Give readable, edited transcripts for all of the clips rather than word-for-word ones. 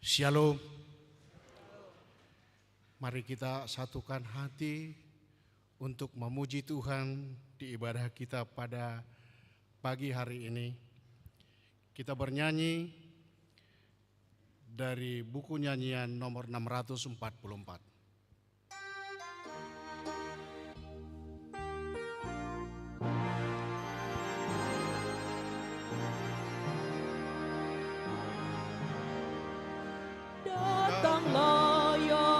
Shalom. Mari kita satukan hati untuk memuji Tuhan di ibadah kita pada pagi hari ini. Kita bernyanyi dari buku nyanyian nomor 644. Datanglah ya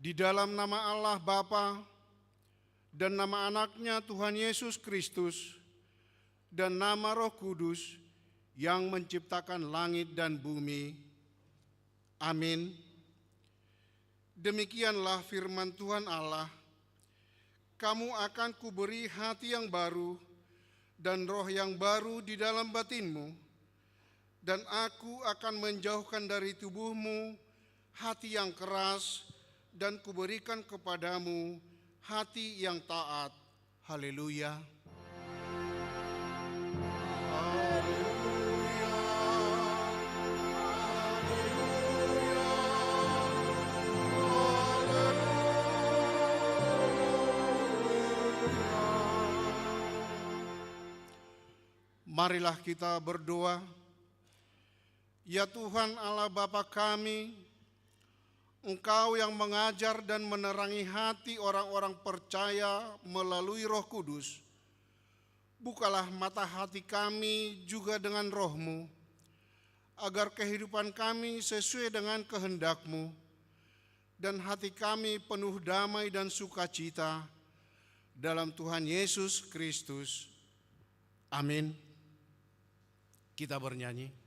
Di dalam nama Allah Bapa dan nama anaknya Tuhan Yesus Kristus dan nama Roh Kudus yang menciptakan langit dan bumi. Amin. Demikianlah firman Tuhan Allah. Kamu akan kuberi hati yang baru dan roh yang baru di dalam batinmu, dan aku akan menjauhkan dari tubuhmu hati yang keras, dan kuberikan kepadamu hati yang taat. Haleluya. Marilah kita berdoa. Ya Tuhan Allah Bapa kami, Engkau yang mengajar dan menerangi hati orang-orang percaya melalui Roh Kudus, bukalah mata hati kami juga dengan Roh-Mu, agar kehidupan kami sesuai dengan kehendak-Mu, dan hati kami penuh damai dan sukacita dalam Tuhan Yesus Kristus. Amin. Kita bernyanyi.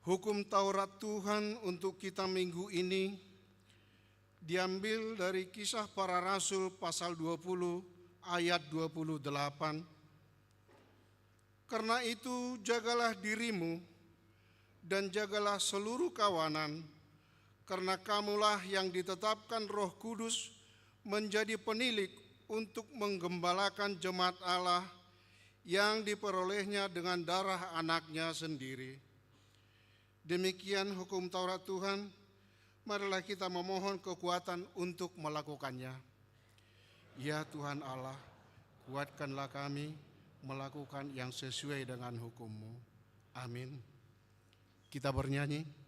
Hukum Taurat Tuhan untuk kita minggu ini diambil dari Kisah Para Rasul pasal 20 ayat 28. Karena itu jagalah dirimu dan jagalah seluruh kawanan, karena kamulah yang ditetapkan Roh Kudus menjadi penilik untuk menggembalakan jemaat Allah yang diperolehnya dengan darah anaknya sendiri. Demikian hukum Taurat Tuhan, marilah kita memohon kekuatan untuk melakukannya. Ya Tuhan Allah, kuatkanlah kami melakukan yang sesuai dengan hukum-Mu. Amin. Kita bernyanyi.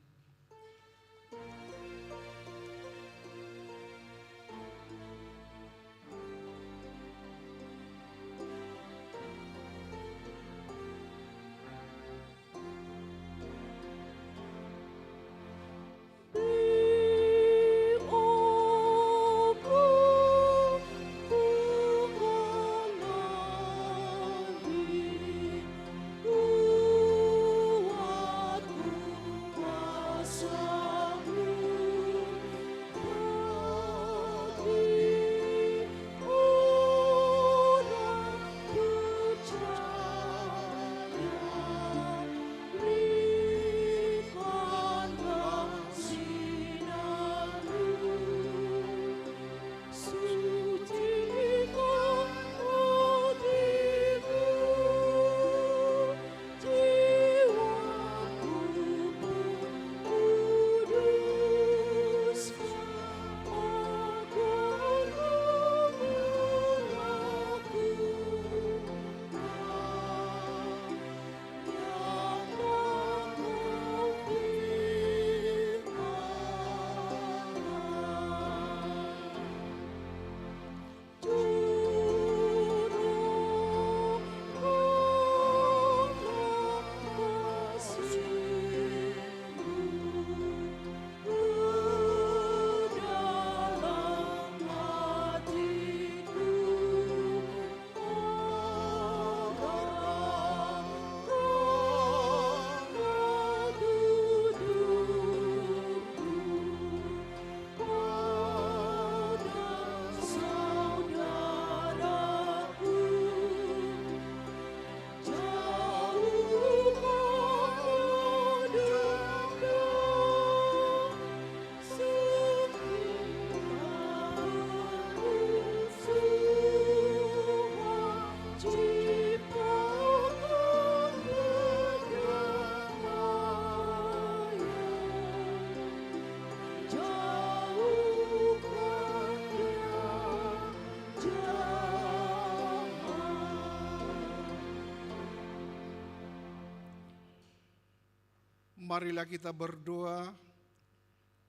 Marilah kita berdoa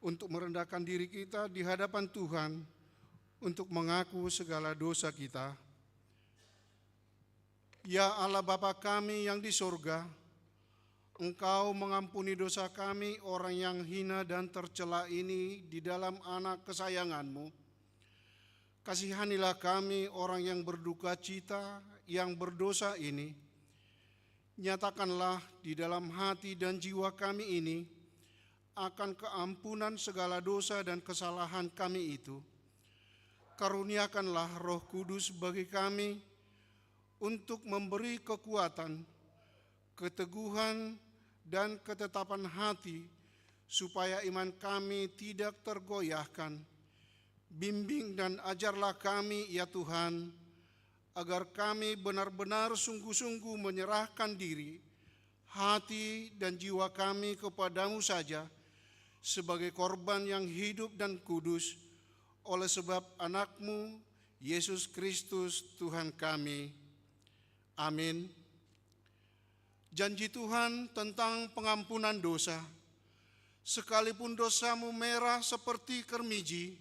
untuk merendahkan diri kita di hadapan Tuhan untuk mengaku segala dosa kita. Ya Allah Bapa kami yang di surga, Engkau mengampuni dosa kami orang yang hina dan tercela ini di dalam anak kesayangan-Mu. Kasihanilah kami orang yang berduka cita, yang berdosa ini. Nyatakanlah di dalam hati dan jiwa kami ini akan keampunan segala dosa dan kesalahan kami itu. Karuniakanlah Roh Kudus bagi kami untuk memberi kekuatan, keteguhan, dan ketetapan hati, supaya iman kami tidak tergoyahkan. Bimbing dan ajarlah kami, ya Tuhan, agar kami benar-benar sungguh-sungguh menyerahkan diri, hati dan jiwa kami kepadamu saja, sebagai korban yang hidup dan kudus, oleh sebab anak-Mu, Yesus Kristus Tuhan kami. Amin. Janji Tuhan tentang pengampunan dosa, sekalipun dosamu merah seperti kermiji,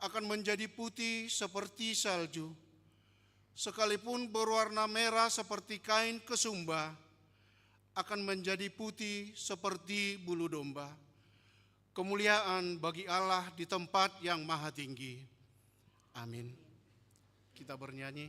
akan menjadi putih seperti salju. Sekalipun berwarna merah seperti kain kesumba, akan menjadi putih seperti bulu domba. Kemuliaan bagi Allah di tempat yang maha tinggi. Amin. Kita bernyanyi.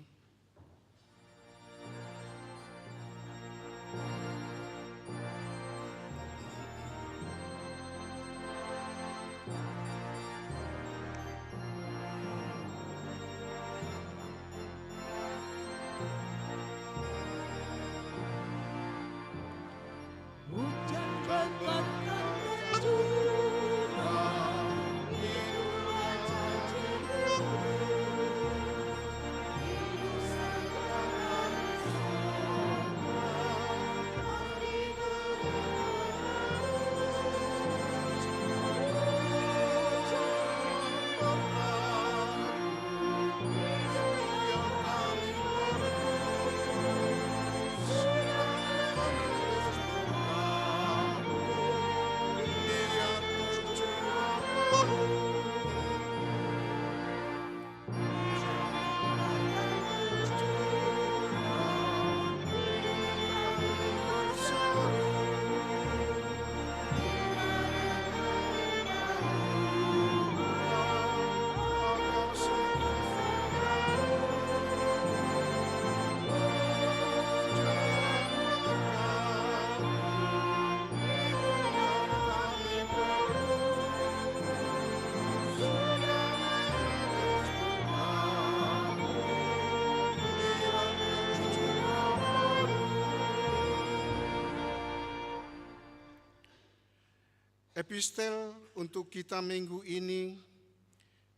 Epistel untuk kita minggu ini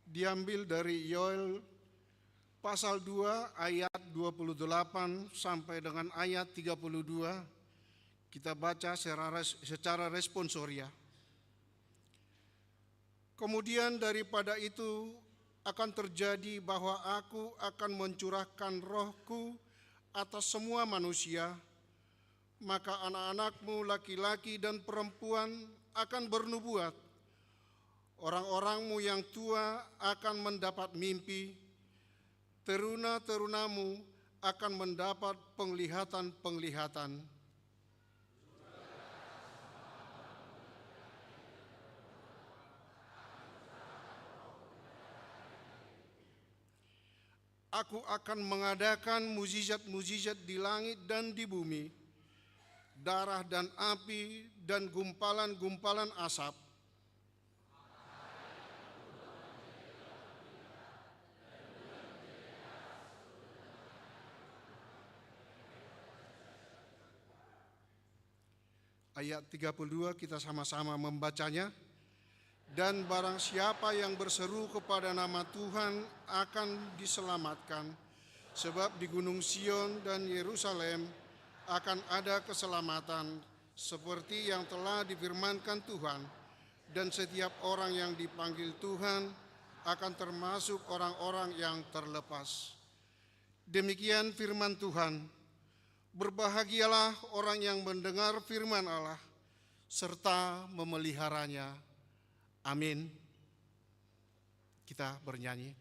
diambil dari Yoel pasal 2 ayat 28 sampai dengan ayat 32. Kita baca secara responsoria. Kemudian daripada itu akan terjadi bahwa aku akan mencurahkan rohku atas semua manusia, maka anak-anakmu laki-laki dan perempuan akan bernubuat, orang-orangmu yang tua akan mendapat mimpi, teruna-terunamu akan mendapat penglihatan-penglihatan. Aku akan mengadakan mukjizat-mukjizat di langit dan di bumi, darah dan api dan gumpalan-gumpalan asap. Ayat 32 kita sama-sama membacanya. Dan barang siapa yang berseru kepada nama Tuhan akan diselamatkan, sebab di Gunung Sion dan Yerusalem akan ada keselamatan seperti yang telah difirmankan Tuhan, dan setiap orang yang dipanggil Tuhan akan termasuk orang-orang yang terlepas. Demikian firman Tuhan. Berbahagialah orang yang mendengar firman Allah serta memeliharanya. Amin. Kita bernyanyi.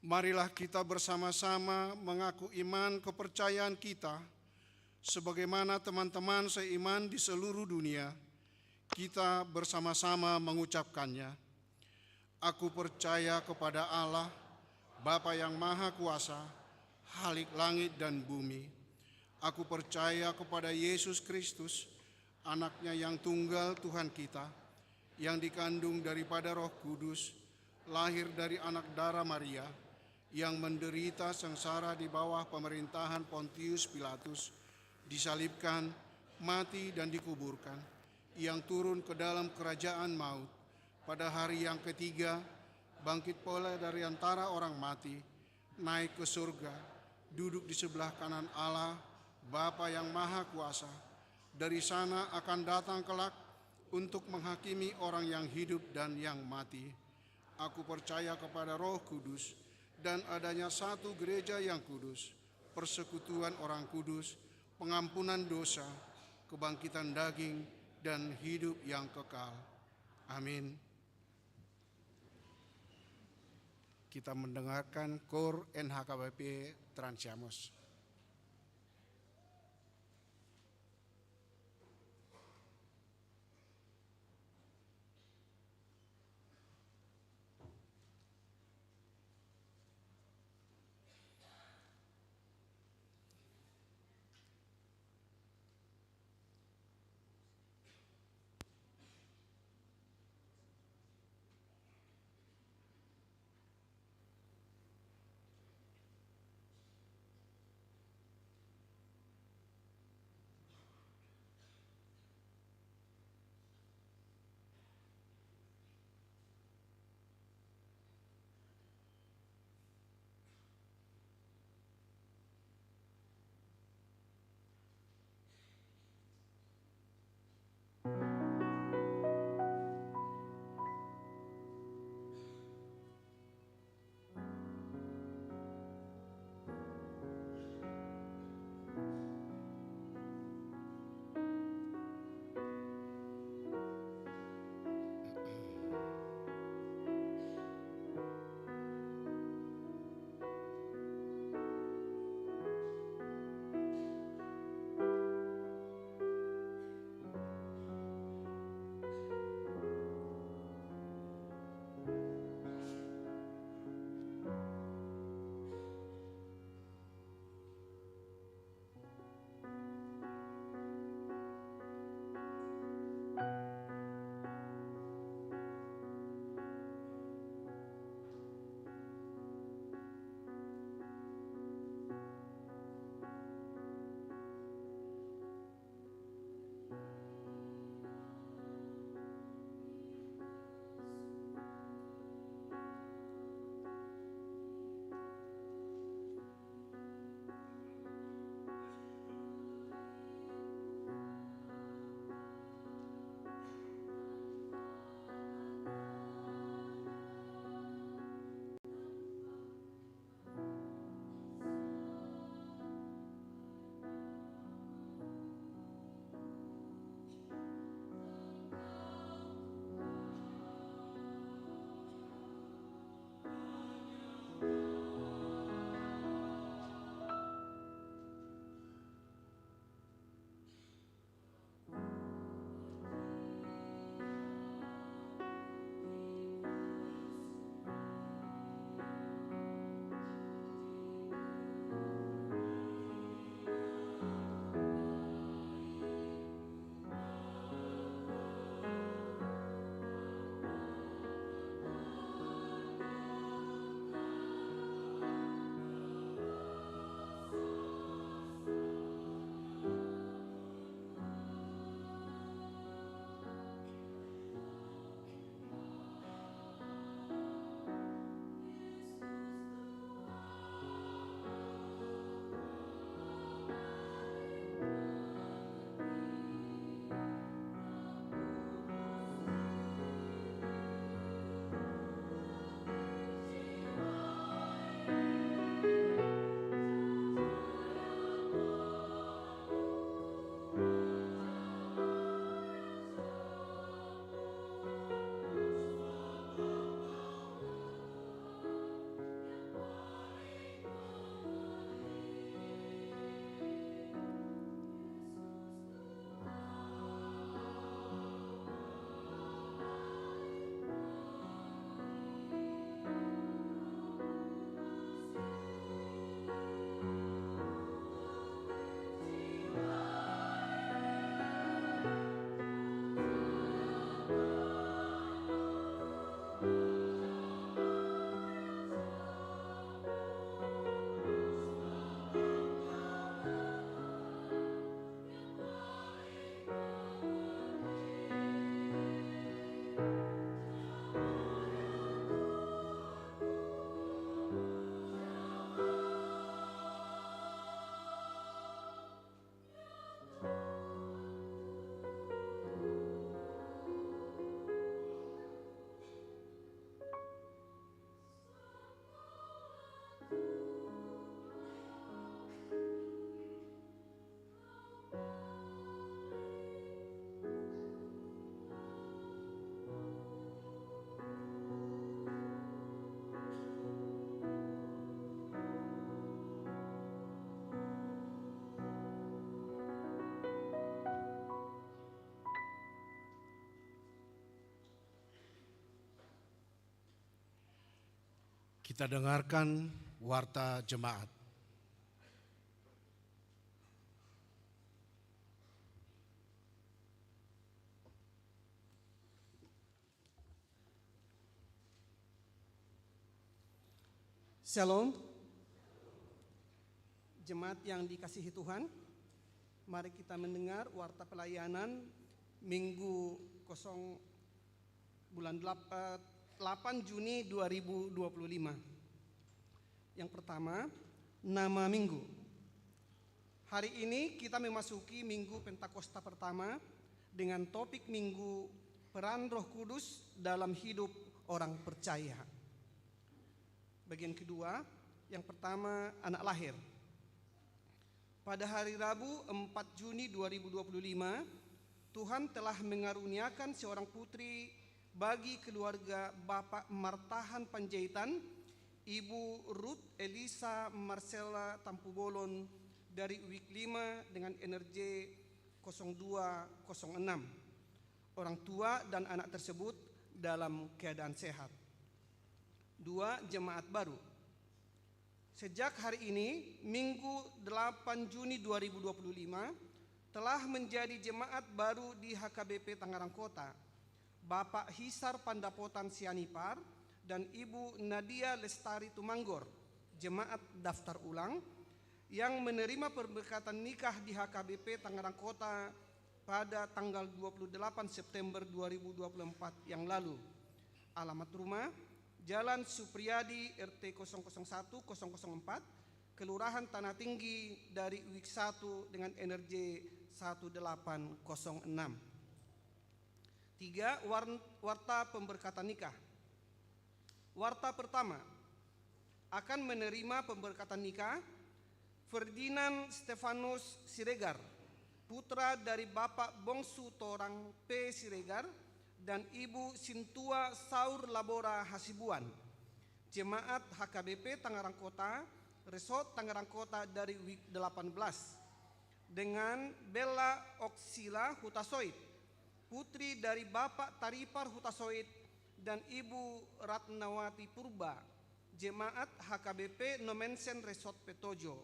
Marilah kita bersama-sama mengaku iman kepercayaan kita, sebagaimana teman-teman seiman di seluruh dunia, kita bersama-sama mengucapkannya. Aku percaya kepada Allah, Bapa yang Maha Kuasa, Khalik langit dan bumi. Aku percaya kepada Yesus Kristus, anaknya yang tunggal Tuhan kita, yang dikandung daripada Roh Kudus, lahir dari anak darah Maria, yang menderita sengsara di bawah pemerintahan Pontius Pilatus, disalibkan, mati dan dikuburkan, yang turun ke dalam kerajaan maut, pada hari yang ketiga bangkit pula dari antara orang mati, naik ke surga, duduk di sebelah kanan Allah, Bapa yang Maha Kuasa. Dari sana akan datang kelak untuk menghakimi orang yang hidup dan yang mati. Aku percaya kepada Roh Kudus dan adanya satu gereja yang kudus, persekutuan orang kudus, pengampunan dosa, kebangkitan daging, dan hidup yang kekal. Amin. Kita mendengarkan KOR NHKBP Transiamos. Kita dengarkan warta jemaat. Shalom, jemaat yang dikasihi Tuhan, mari kita mendengar warta pelayanan Minggu 8 Juni 2025. Yang pertama, nama minggu. Hari ini kita memasuki Minggu Pentakosta pertama dengan topik minggu peran Roh Kudus dalam hidup orang percaya. Bagian kedua, yang pertama anak lahir. Pada hari Rabu 4 Juni 2025, Tuhan telah mengaruniakan seorang putri bagi keluarga Bapak Martahan Panjaitan, Ibu Ruth Elisa Marcella Tampubolon dari UIK 5 dengan NRJ 0206. Orang tua dan anak tersebut dalam keadaan sehat. 2. Jemaat baru. Sejak hari ini, Minggu 8 Juni 2025, telah menjadi jemaat baru di HKBP Tangerang Kota, Bapak Hisar Pandapotan Sianipar dan Ibu Nadia Lestari Tumanggor, jemaat daftar ulang, yang menerima pemberkatan nikah di HKBP Tangerang Kota pada tanggal 28 September 2024 yang lalu. Alamat rumah: Jalan Supriyadi RT 001-004, Kelurahan Tanah Tinggi dari UIK 1 dengan NRJ 1806. 3. Warta pemberkatan nikah. Warta pertama, akan menerima pemberkatan nikah Ferdinand Stefanus Siregar, putra dari Bapak Bongsu Torang P. Siregar dan Ibu Sintua Saur Labora Hasibuan, jemaat HKBP Tangerang Kota, Resort Tangerang Kota dari UIK 18, dengan Bella Oksila Hutasoid, putri dari Bapak Taripar Hutasoid dan Ibu Ratnawati Purba, jemaat HKBP Nomensen Resort Petojo,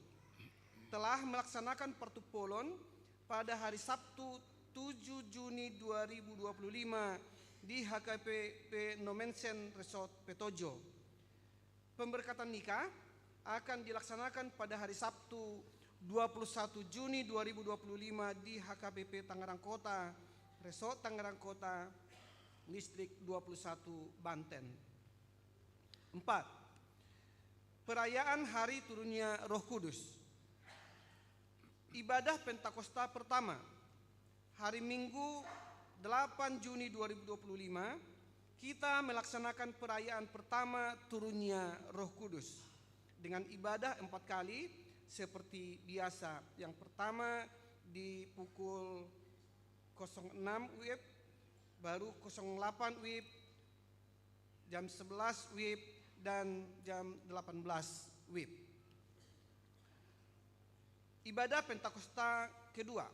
telah melaksanakan partupolon pada hari Sabtu 7 Juni 2025 di HKBP Nomensen Resort Petojo. Pemberkatan nikah akan dilaksanakan pada hari Sabtu 21 Juni 2025 di HKBP Tangerang Kota, Resort Tangerang Kota, Distrik 21 Banten. 4. Perayaan Hari Turunnya Roh Kudus. Ibadah Pentakosta pertama, hari Minggu 8 Juni 2025, kita melaksanakan perayaan pertama turunnya Roh Kudus dengan ibadah 4 kali seperti biasa. Yang pertama di pukul 06 WIB, baru 08 WIB, jam 11 WIB, dan jam 18 WIB. Ibadah Pentakosta kedua,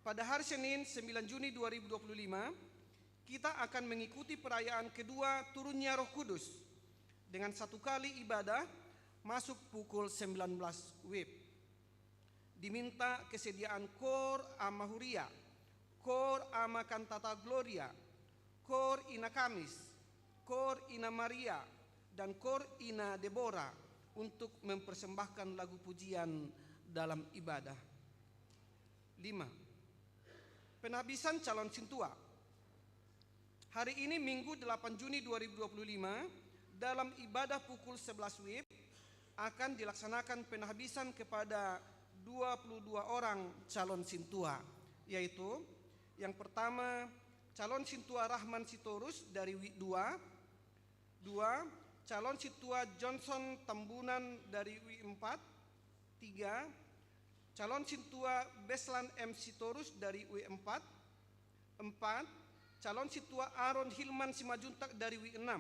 pada hari Senin 9 Juni 2025, kita akan mengikuti perayaan kedua turunnya Roh Kudus dengan 1 kali ibadah masuk pukul 19 WIB. Diminta kesediaan Kor Ama Huria, Kor Ama Cantata Gloria, Kor Ina Kamis, Kor Ina Maria, dan Kor Ina Deborah untuk mempersembahkan lagu pujian dalam ibadah. 5. Penhabisan calon sintua. Hari ini Minggu 8 Juni 2025, dalam ibadah pukul 11 WIB akan dilaksanakan penhabisan kepada 22 orang calon sintua, yaitu yang pertama calon sintua Rahman Sitorus dari WIB 2, 2. Calon sintua Johnson Tambunan dari WIB 4, 3. Calon sintua Beslan M. Sitorus dari WIB 4, 4. Calon sintua Aaron Hilman Simajuntak dari WIB 6,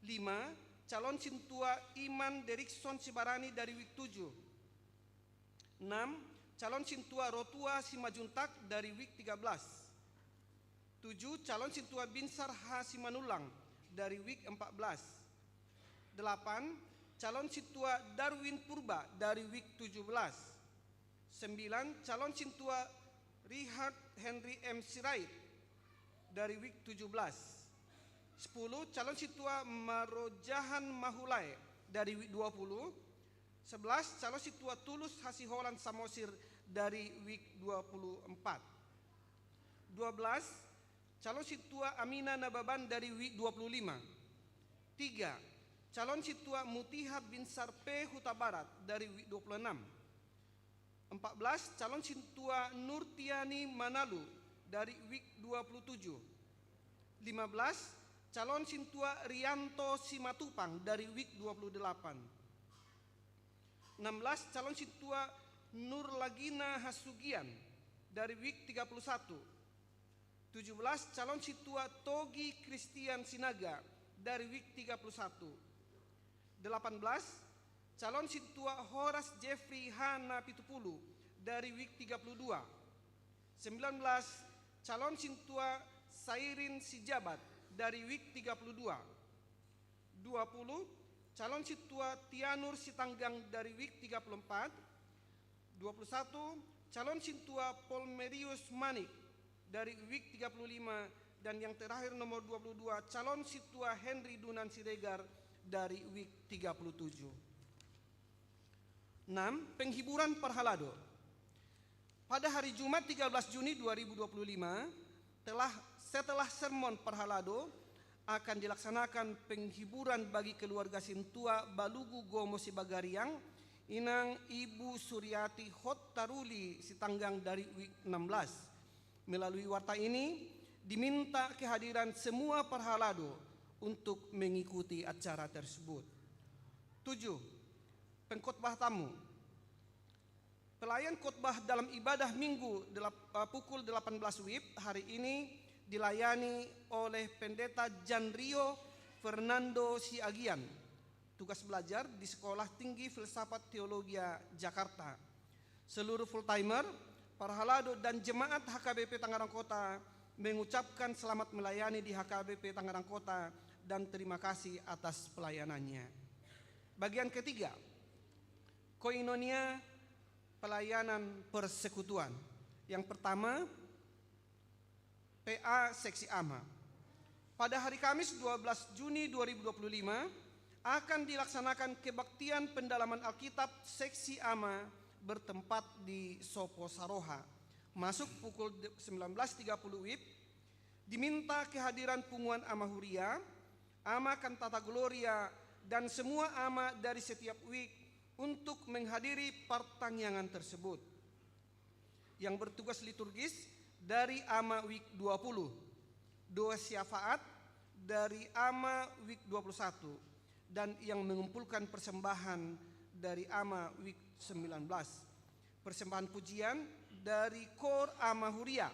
5. Calon sintua Iman Derikson Sibarani dari WIB 7, 6. Calon sintua Rotua Simajuntak dari WIB 13, 7. Calon sintua Binsar H. Simanulang dari WIB 14, 8. Calon Sintua Darwin Purba dari WIK 17. 9. Calon Sintua Richard Henry M. Sirait dari WIK 17. 10. Calon Sintua Marojahan Mahulai dari WIK 20. 11. Calon Sintua Tulus Hasiholan Samosir dari WIK 24. 12. Calon Sintua Amina Nababan dari WIK 25. 3. Calon Sintua Mutiha Binsar P. Huta Barat dari WIK 26. 14. Calon Sintua Nurtiani Manalu dari WIK 27. 15. Calon Sintua Rianto Simatupang dari WIK 28. 16. Calon Sintua Nurlagina Hasugian dari WIK 31. 17. Calon Sintua Togi Christian Sinaga dari WIK 31. 18. Calon Sintua Horas Jeffrey Hana Pitupulu dari WIK 32. 19. Calon Sintua Sairin Sijabat dari WIK 32. 20. Calon Sintua Tianur Sitanggang dari WIK 34. 21. Calon Sintua Polmerius Manik dari WIK 35. Dan yang terakhir nomor 22, Calon Sintua Henry Dunan Siregar dari WIK 37. 6. Penghiburan Parhalado. Pada hari Jumat 13 Juni 2025, setelah sermon Parhalado, akan dilaksanakan penghiburan bagi keluarga Sintua Balugu Gomo Sibagariang, Inang Ibu Suryati Hot Taruli Sitanggang dari WIK 16. Melalui warta ini, diminta kehadiran semua Parhalado untuk mengikuti acara tersebut. 7. Pengkhotbah tamu. Pelayan khotbah dalam ibadah minggu pukul 18 WIB hari ini dilayani oleh Pendeta Janrio Fernando Siagian, tugas belajar di Sekolah Tinggi Filsafat Teologia Jakarta. Seluruh full-timer, Parhalado dan jemaat HKBP Tangerang Kota mengucapkan selamat melayani di HKBP Tangerang Kota dan terima kasih atas pelayanannya. Bagian ketiga, koinonia pelayanan persekutuan. Yang pertama, PA Seksi AMA. Pada hari Kamis 12 Juni 2025 akan dilaksanakan kebaktian pendalaman Alkitab Seksi AMA bertempat di Sopo Saroha. Masuk pukul 19.30 WIB. Diminta kehadiran Punguan Ama Huria, Ama Kantata Gloria, dan semua ama dari setiap WIK untuk menghadiri pertanyaan tersebut. Yang bertugas liturgis dari ama WIK 20, doa syafaat dari ama WIK 21, dan yang mengumpulkan persembahan dari ama WIK 19. Persembahan pujian dari Kor Ama Huria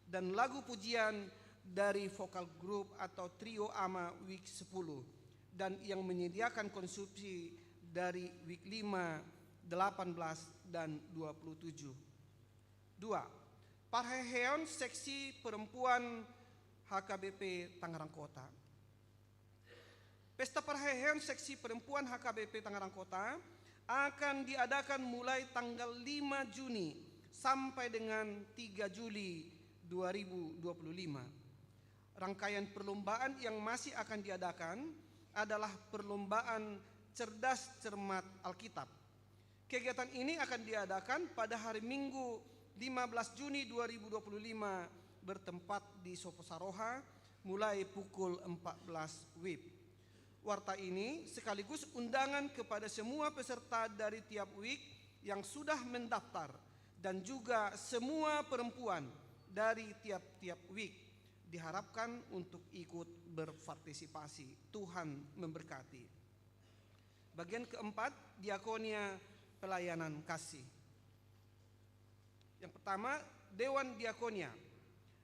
dan lagu pujian dari vokal grup atau trio ama WIK 10, dan yang menyediakan konsumsi dari WIK 5, 18, dan 27. 2. Parheheon Seksi Perempuan HKBP Tangerang Kota. Pesta Parheheon Seksi Perempuan HKBP Tangerang Kota akan diadakan mulai tanggal 5 Juni sampai dengan 3 Juli 2025. Rangkaian perlombaan yang masih akan diadakan adalah perlombaan cerdas cermat Alkitab. Kegiatan ini akan diadakan pada hari Minggu 15 Juni 2025 bertempat di Sopo Saroha mulai pukul 14 WIB. Warta ini sekaligus undangan kepada semua peserta dari tiap WIK yang sudah mendaftar dan juga semua perempuan dari tiap-tiap WIK diharapkan untuk ikut berpartisipasi. Tuhan memberkati. Bagian keempat, diakonia pelayanan kasih. Yang pertama, Dewan Diakonia.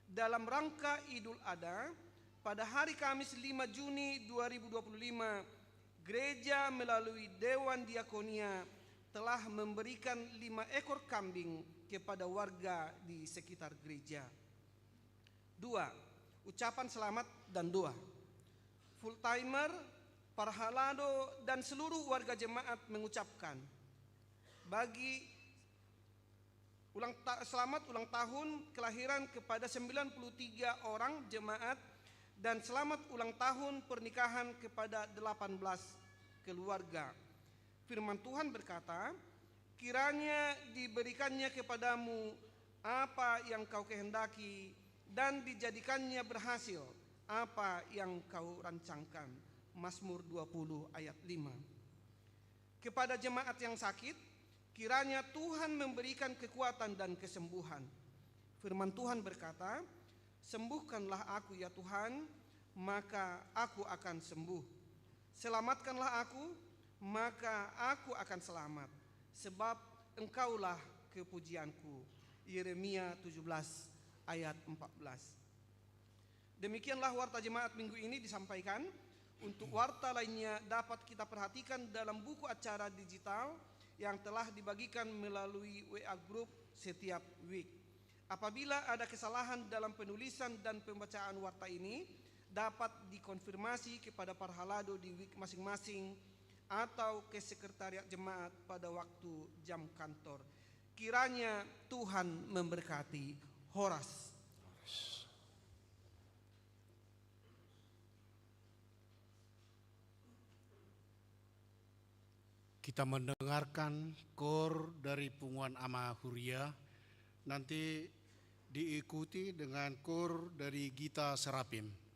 Dalam rangka Idul Adha, pada hari Kamis 5 Juni 2025, gereja melalui Dewan Diakonia telah memberikan 5 ekor kambing kepada warga di sekitar gereja. 2. Ucapan selamat dan doa. Full timer, para halado dan seluruh warga jemaat mengucapkan selamat ulang tahun kelahiran kepada 93 orang jemaat dan selamat ulang tahun pernikahan kepada 18 keluarga. Firman Tuhan berkata, kiranya diberikannya kepadamu apa yang kau kehendaki dan dijadikannya berhasil apa yang kau rancangkan. Mazmur 20 ayat 5. Kepada jemaat yang sakit, kiranya Tuhan memberikan kekuatan dan kesembuhan. Firman Tuhan berkata, sembuhkanlah aku ya Tuhan, maka aku akan sembuh. Selamatkanlah aku, maka aku akan selamat, sebab engkaulah kepujianku. Yeremia 17 ayat 14. Demikianlah warta jemaat minggu ini disampaikan. Untuk warta lainnya dapat kita perhatikan dalam buku acara digital yang telah dibagikan melalui WA Group setiap week. Apabila ada kesalahan dalam penulisan dan pembacaan warta ini, dapat dikonfirmasi kepada para halado di week masing-masing atau ke sekretariat jemaat pada waktu jam kantor. Kiranya Tuhan memberkati. Horas. Kita mendengarkan kor dari Punguan Ama Huria, nanti diikuti dengan kor dari Gita Serapim.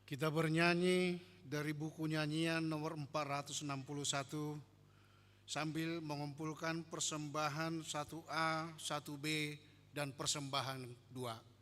Kita bernyanyi dari buku nyanyian nomor 461 sambil mengumpulkan persembahan 1A, 1B, dan persembahan 2.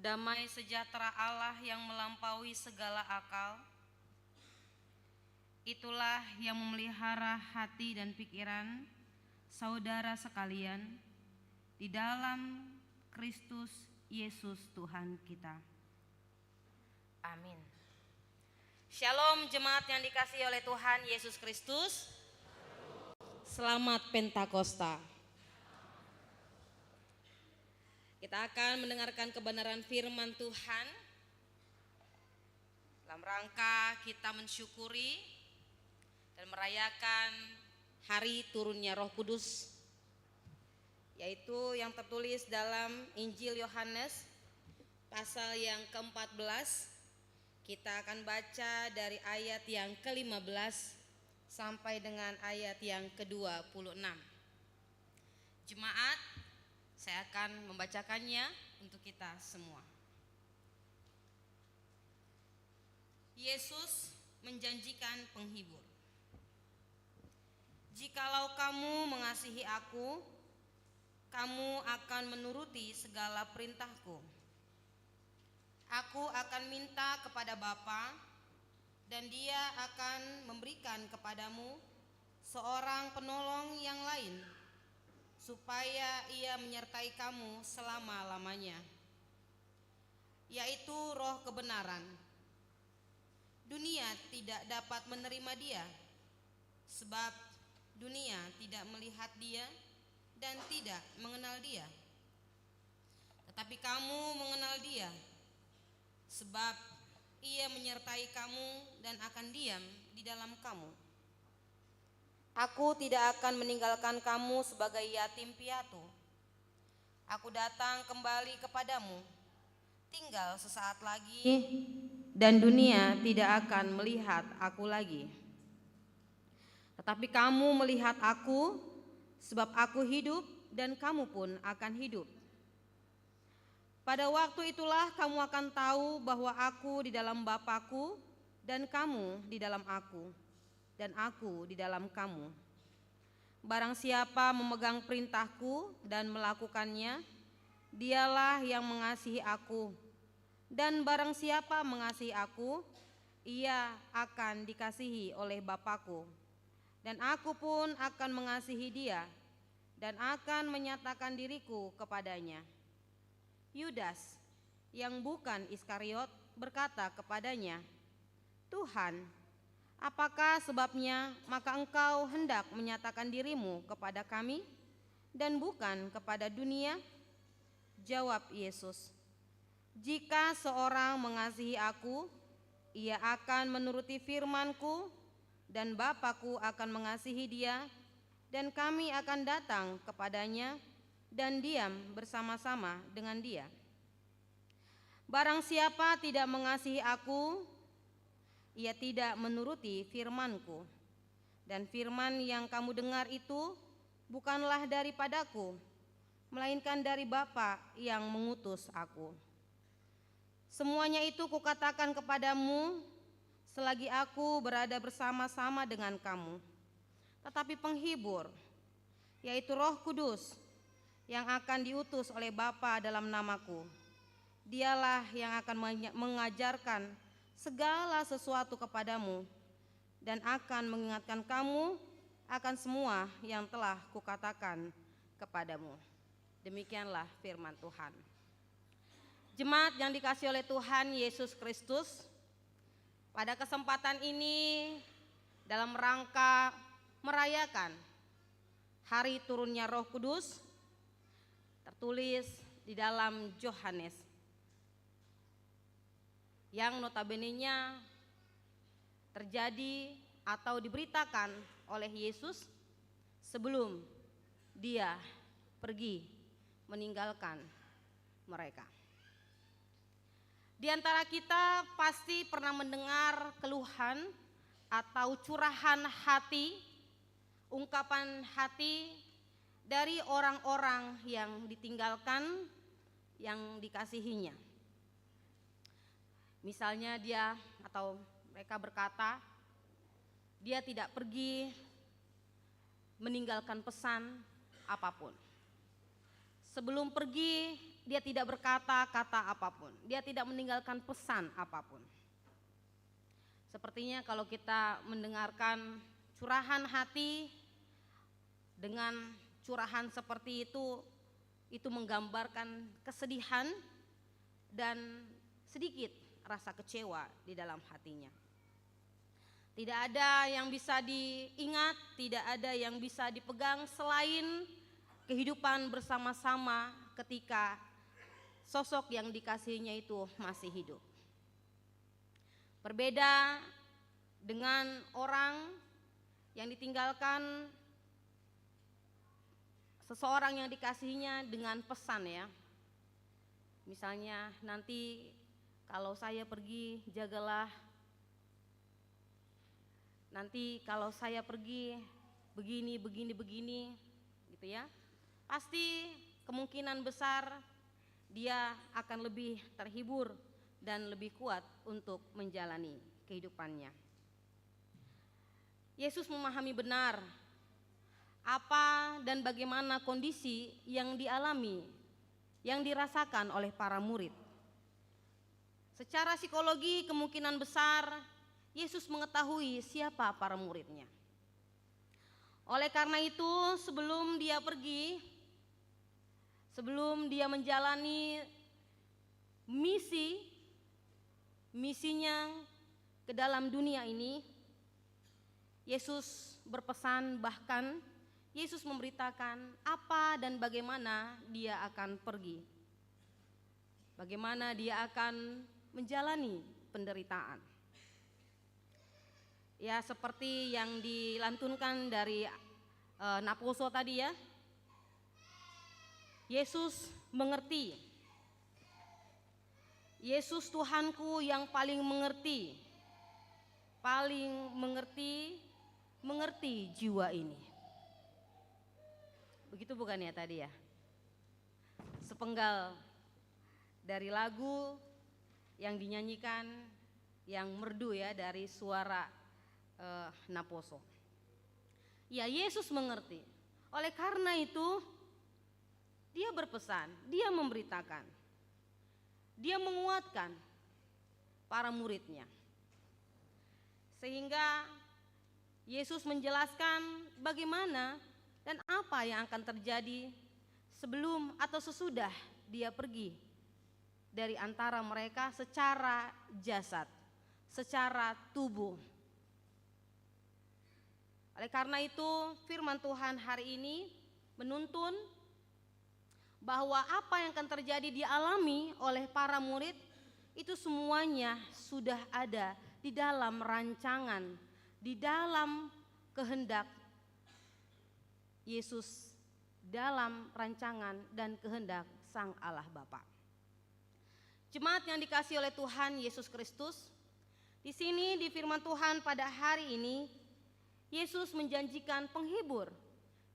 damai sejahtera Allah yang melampaui segala akal, itulah yang memelihara hati dan pikiran saudara sekalian di dalam Kristus Yesus Tuhan kita. Amin. Shalom jemaat yang dikasihi oleh Tuhan Yesus Kristus. Selamat Pentakosta. Kita akan mendengarkan kebenaran firman Tuhan dalam rangka kita mensyukuri dan merayakan hari turunnya Roh Kudus, yaitu yang tertulis dalam Injil Yohanes pasal yang ke-14. Kita akan baca dari ayat yang ke-15 sampai dengan ayat yang ke-26. Jemaat, saya akan membacakannya untuk kita semua. Yesus menjanjikan penghibur. Jikalau kamu mengasihi aku, kamu akan menuruti segala perintahku. Aku akan minta kepada Bapa, dan Dia akan memberikan kepadamu seorang penolong yang lain, supaya Ia menyertai kamu selama-lamanya, yaitu Roh kebenaran. Dunia tidak dapat menerima Dia, sebab dunia tidak melihat Dia dan tidak mengenal Dia. Tetapi kamu mengenal Dia, sebab Ia menyertai kamu dan akan diam di dalam kamu. Aku tidak akan meninggalkan kamu sebagai yatim piatu. Aku datang kembali kepadamu, tinggal sesaat lagi, dan dunia tidak akan melihat aku lagi. Tetapi kamu melihat aku, sebab aku hidup dan kamu pun akan hidup. Pada waktu itulah kamu akan tahu bahwa aku di dalam Bapa-Ku dan kamu di dalam aku, dan aku di dalam kamu. Barang siapa memegang perintahku dan melakukannya, dialah yang mengasihi aku. Dan barang siapa mengasihi aku, ia akan dikasihi oleh Bapa-Ku. Dan aku pun akan mengasihi dia dan akan menyatakan diriku kepadanya. Yudas, yang bukan Iskariot, berkata kepadanya, Tuhan, apakah sebabnya maka engkau hendak menyatakan dirimu kepada kami dan bukan kepada dunia? Jawab Yesus, jika seorang mengasihi aku, ia akan menuruti firman-Ku, dan Bapa-Ku akan mengasihi dia, dan kami akan datang kepadanya dan diam bersama-sama dengan dia. Barang siapa tidak mengasihi aku, ia tidak menuruti firman-Ku. Dan firman yang kamu dengar itu bukanlah daripadaku, melainkan dari Bapa yang mengutus aku. Semuanya itu kukatakan kepadamu selagi aku berada bersama-sama dengan kamu. Tetapi penghibur, yaitu Roh Kudus, yang akan diutus oleh Bapa dalam namaku, dialah yang akan mengajarkan segala sesuatu kepadamu dan akan mengingatkan kamu akan semua yang telah kukatakan kepadamu. Demikianlah firman Tuhan. Jemaat yang dikasihi oleh Tuhan Yesus Kristus, pada kesempatan ini dalam rangka merayakan hari turunnya Roh Kudus, tertulis di dalam Yohanes, yang notabene-nya terjadi atau diberitakan oleh Yesus sebelum dia pergi meninggalkan mereka. Di antara kita pasti pernah mendengar keluhan atau curahan hati, ungkapan hati dari orang-orang yang ditinggalkan, yang dikasihinya. Misalnya dia atau mereka berkata, dia tidak pergi meninggalkan pesan apapun. Sebelum pergi, dia tidak berkata kata apapun, dia tidak meninggalkan pesan apapun. Sepertinya kalau kita mendengarkan curahan hati dengan curahan seperti itu menggambarkan kesedihan dan sedikit rasa kecewa di dalam hatinya. Tidak ada yang bisa diingat, tidak ada yang bisa dipegang selain kehidupan bersama-sama ketika sosok yang dikasihinya itu masih hidup. Berbeda dengan orang yang ditinggalkan seseorang yang dikasihinya dengan pesan ya. Misalnya nanti kalau saya pergi jagalah, nanti kalau saya pergi begini gitu ya. Pasti kemungkinan besar dia akan lebih terhibur dan lebih kuat untuk menjalani kehidupannya. Yesus memahami benar apa dan bagaimana kondisi yang dialami, yang dirasakan oleh para murid. Secara psikologi kemungkinan besar Yesus mengetahui siapa para muridnya. Oleh karena itu sebelum dia pergi, sebelum dia menjalani misinya ke dalam dunia ini, Yesus berpesan, bahkan Yesus memberitakan apa dan bagaimana dia akan pergi, bagaimana dia akan menjalani penderitaan. Ya, seperti yang dilantunkan dari Naposo tadi ya, Yesus mengerti. Yesus Tuhanku yang paling mengerti jiwa ini. Begitu bukan ya tadi ya? Sepenggal dari lagu yang dinyanyikan, yang merdu ya dari suara Naposo. Ya, Yesus mengerti. Oleh karena itu dia berpesan, dia memberitakan, dia menguatkan para muridnya. Sehingga Yesus menjelaskan bagaimana dan apa yang akan terjadi sebelum atau sesudah dia pergi dari antara mereka secara jasad, secara tubuh. Oleh karena itu firman Tuhan hari ini menuntun bahwa apa yang akan terjadi dialami oleh para murid itu semuanya sudah ada di dalam rancangan, di dalam kehendak Yesus, dalam rancangan dan kehendak Sang Allah Bapa. Jemaat yang dikasihi oleh Tuhan Yesus Kristus, di sini di firman Tuhan pada hari ini Yesus menjanjikan penghibur.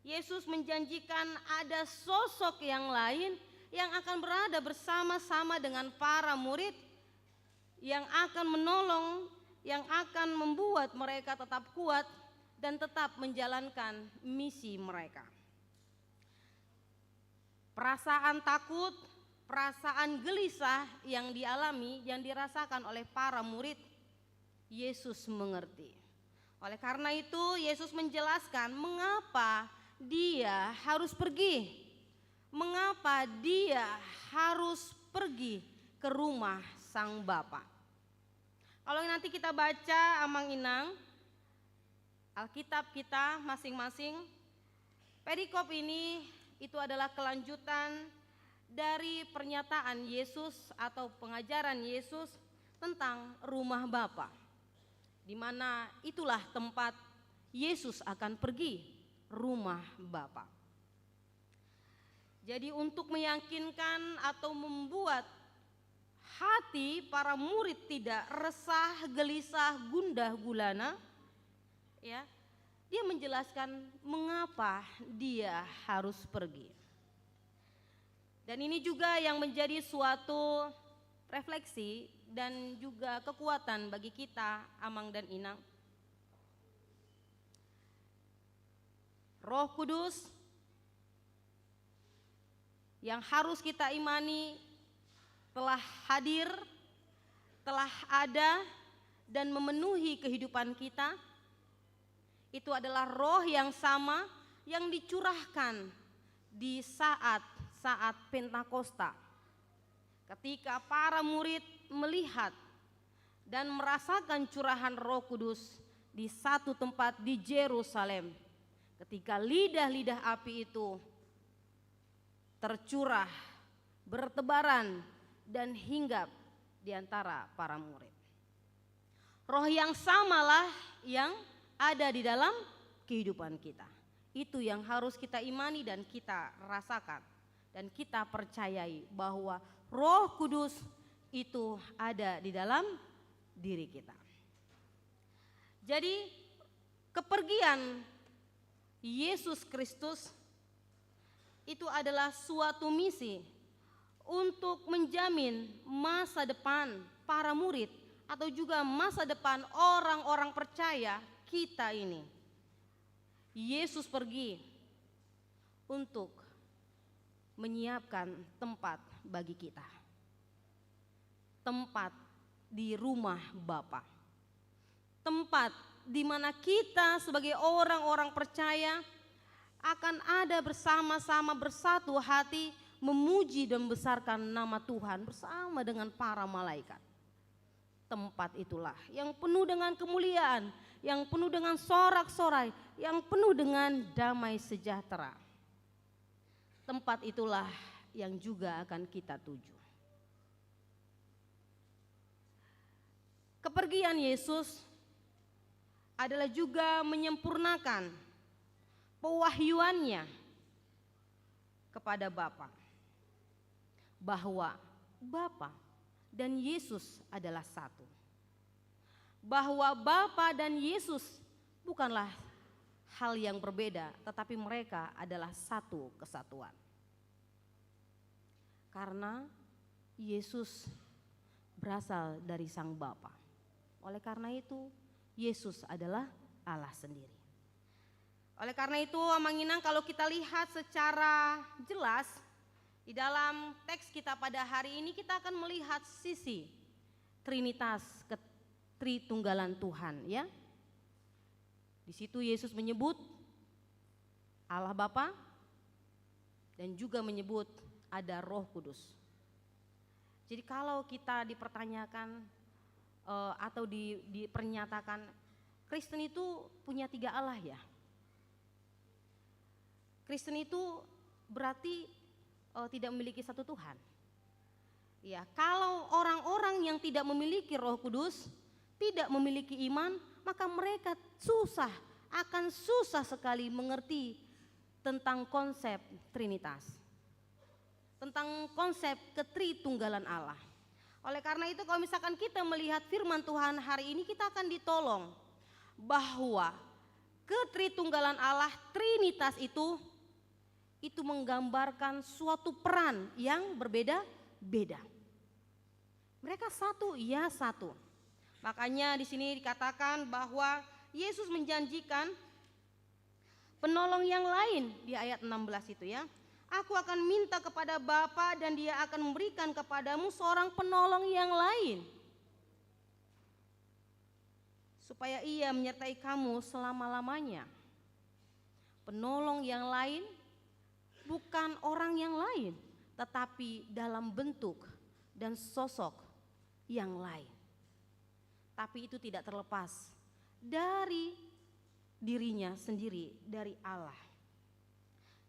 Yesus menjanjikan ada sosok yang lain yang akan berada bersama-sama dengan para murid, yang akan menolong, yang akan membuat mereka tetap kuat dan tetap menjalankan misi mereka. Perasaan takut, perasaan gelisah yang dialami, yang dirasakan oleh para murid, Yesus mengerti. Oleh karena itu Yesus menjelaskan mengapa dia harus pergi, mengapa dia harus pergi ke rumah Sang Bapa. Kalau nanti kita baca Amang Inang, Alkitab kita masing-masing, perikop ini itu adalah kelanjutan dari pernyataan Yesus atau pengajaran Yesus tentang rumah Bapa, di mana itulah tempat Yesus akan pergi, rumah Bapa. Jadi untuk meyakinkan atau membuat hati para murid tidak resah, gelisah, gundah gulana, ya, dia menjelaskan mengapa dia harus pergi. Dan ini juga yang menjadi suatu refleksi dan juga kekuatan bagi kita, Amang dan Inang. Roh Kudus yang harus kita imani telah hadir, telah ada dan memenuhi kehidupan kita, itu adalah Roh yang sama yang dicurahkan di saat Pentakosta. Ketika para murid melihat dan merasakan curahan Roh Kudus di satu tempat di Yerusalem, ketika lidah-lidah api itu tercurah, bertebaran dan hinggap di antara para murid. Roh yang samalah yang ada di dalam kehidupan kita. Itu yang harus kita imani dan kita rasakan dan kita percayai bahwa Roh Kudus itu ada di dalam diri kita. Jadi kepergian Yesus Kristus itu adalah suatu misi untuk menjamin masa depan para murid atau juga masa depan orang-orang percaya kita ini. Yesus pergi untuk menyiapkan tempat bagi kita. Tempat di rumah Bapa. Tempat di mana kita sebagai orang-orang percaya akan ada bersama-sama bersatu hati memuji dan membesarkan nama Tuhan bersama dengan para malaikat. Tempat itulah yang penuh dengan kemuliaan, yang penuh dengan sorak-sorai, yang penuh dengan damai sejahtera. Tempat itulah yang juga akan kita tuju. Kepergian Yesus adalah juga menyempurnakan pewahyuannya kepada Bapa, bahwa Bapa dan Yesus adalah satu. Bahwa Bapa dan Yesus bukanlah hal yang berbeda, tetapi mereka adalah satu kesatuan. Karena Yesus berasal dari Sang Bapa. Oleh karena itu, Yesus adalah Allah sendiri. Oleh karena itu, Amanginang, kalau kita lihat secara jelas di dalam teks kita pada hari ini, kita akan melihat sisi Trinitas, Tritunggalan Tuhan, ya. Di situ Yesus menyebut Allah Bapa dan juga menyebut ada Roh Kudus. Jadi kalau kita dipertanyakan atau dipernyatakan Kristen itu punya 3 Allah, ya. Kristen itu berarti tidak memiliki satu Tuhan. Ya, kalau orang-orang yang tidak memiliki Roh Kudus, tidak memiliki iman, maka mereka akan susah sekali mengerti tentang konsep Trinitas, tentang konsep ketritunggalan Allah. Oleh karena itu, kalau misalkan kita melihat firman Tuhan hari ini, kita akan ditolong bahwa ketritunggalan Allah, Trinitas itu menggambarkan suatu peran yang berbeda-beda. Mereka satu, ya satu. Makanya di sini dikatakan bahwa Yesus menjanjikan penolong yang lain di ayat 16 itu, ya. Aku akan minta kepada Bapa dan Dia akan memberikan kepadamu seorang penolong yang lain, supaya Ia menyertai kamu selama-lamanya. Penolong yang lain bukan orang yang lain, tetapi dalam bentuk dan sosok yang lain. Tapi itu tidak terlepas dari dirinya sendiri, dari Allah.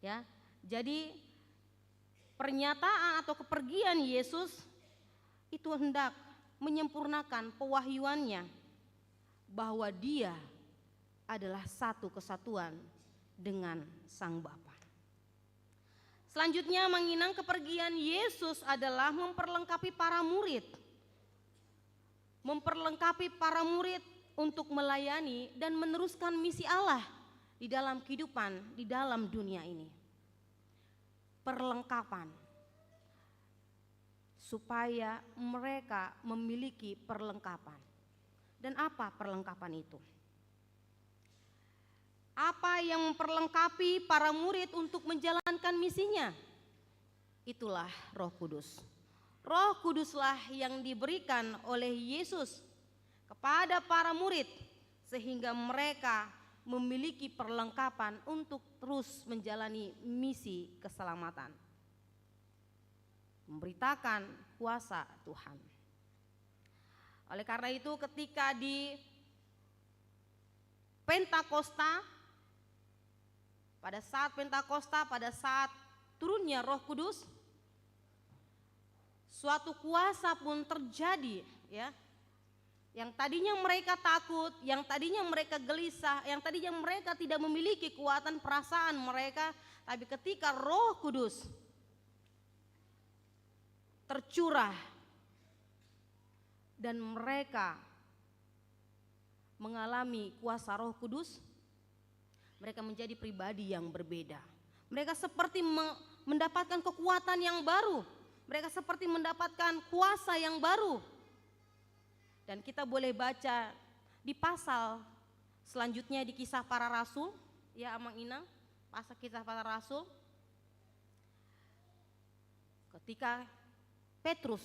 Ya, jadi pernyataan atau kepergian Yesus itu hendak menyempurnakan pewahyuannya bahwa Dia adalah satu kesatuan dengan Sang Bapa. Selanjutnya, Manginang, kepergian Yesus adalah memperlengkapi para murid. Memperlengkapi para murid untuk melayani dan meneruskan misi Allah di dalam kehidupan, di dalam dunia ini. Perlengkapan supaya mereka memiliki perlengkapan. Dan apa perlengkapan itu? Apa yang memperlengkapi para murid untuk menjalankan misinya? itulah Roh Kudus. Roh Kuduslah yang diberikan oleh Yesus kepada para murid sehingga mereka memiliki perlengkapan untuk terus menjalani misi keselamatan. Memberitakan kuasa Tuhan. Oleh karena itu ketika di Pentakosta, pada saat turunnya Roh Kudus, suatu kuasa pun terjadi, ya. Yang tadinya mereka takut, yang tadinya mereka gelisah, yang tadinya mereka tidak memiliki kekuatan perasaan mereka, tapi ketika Roh Kudus tercurah dan mereka mengalami kuasa Roh Kudus, mereka menjadi pribadi yang berbeda. Mereka seperti mendapatkan kekuatan yang baru. Mereka seperti mendapatkan kuasa yang baru. Dan kita boleh baca di pasal selanjutnya di Kisah Para Rasul, ya Amang Inang, pasal Kisah Para Rasul. Ketika Petrus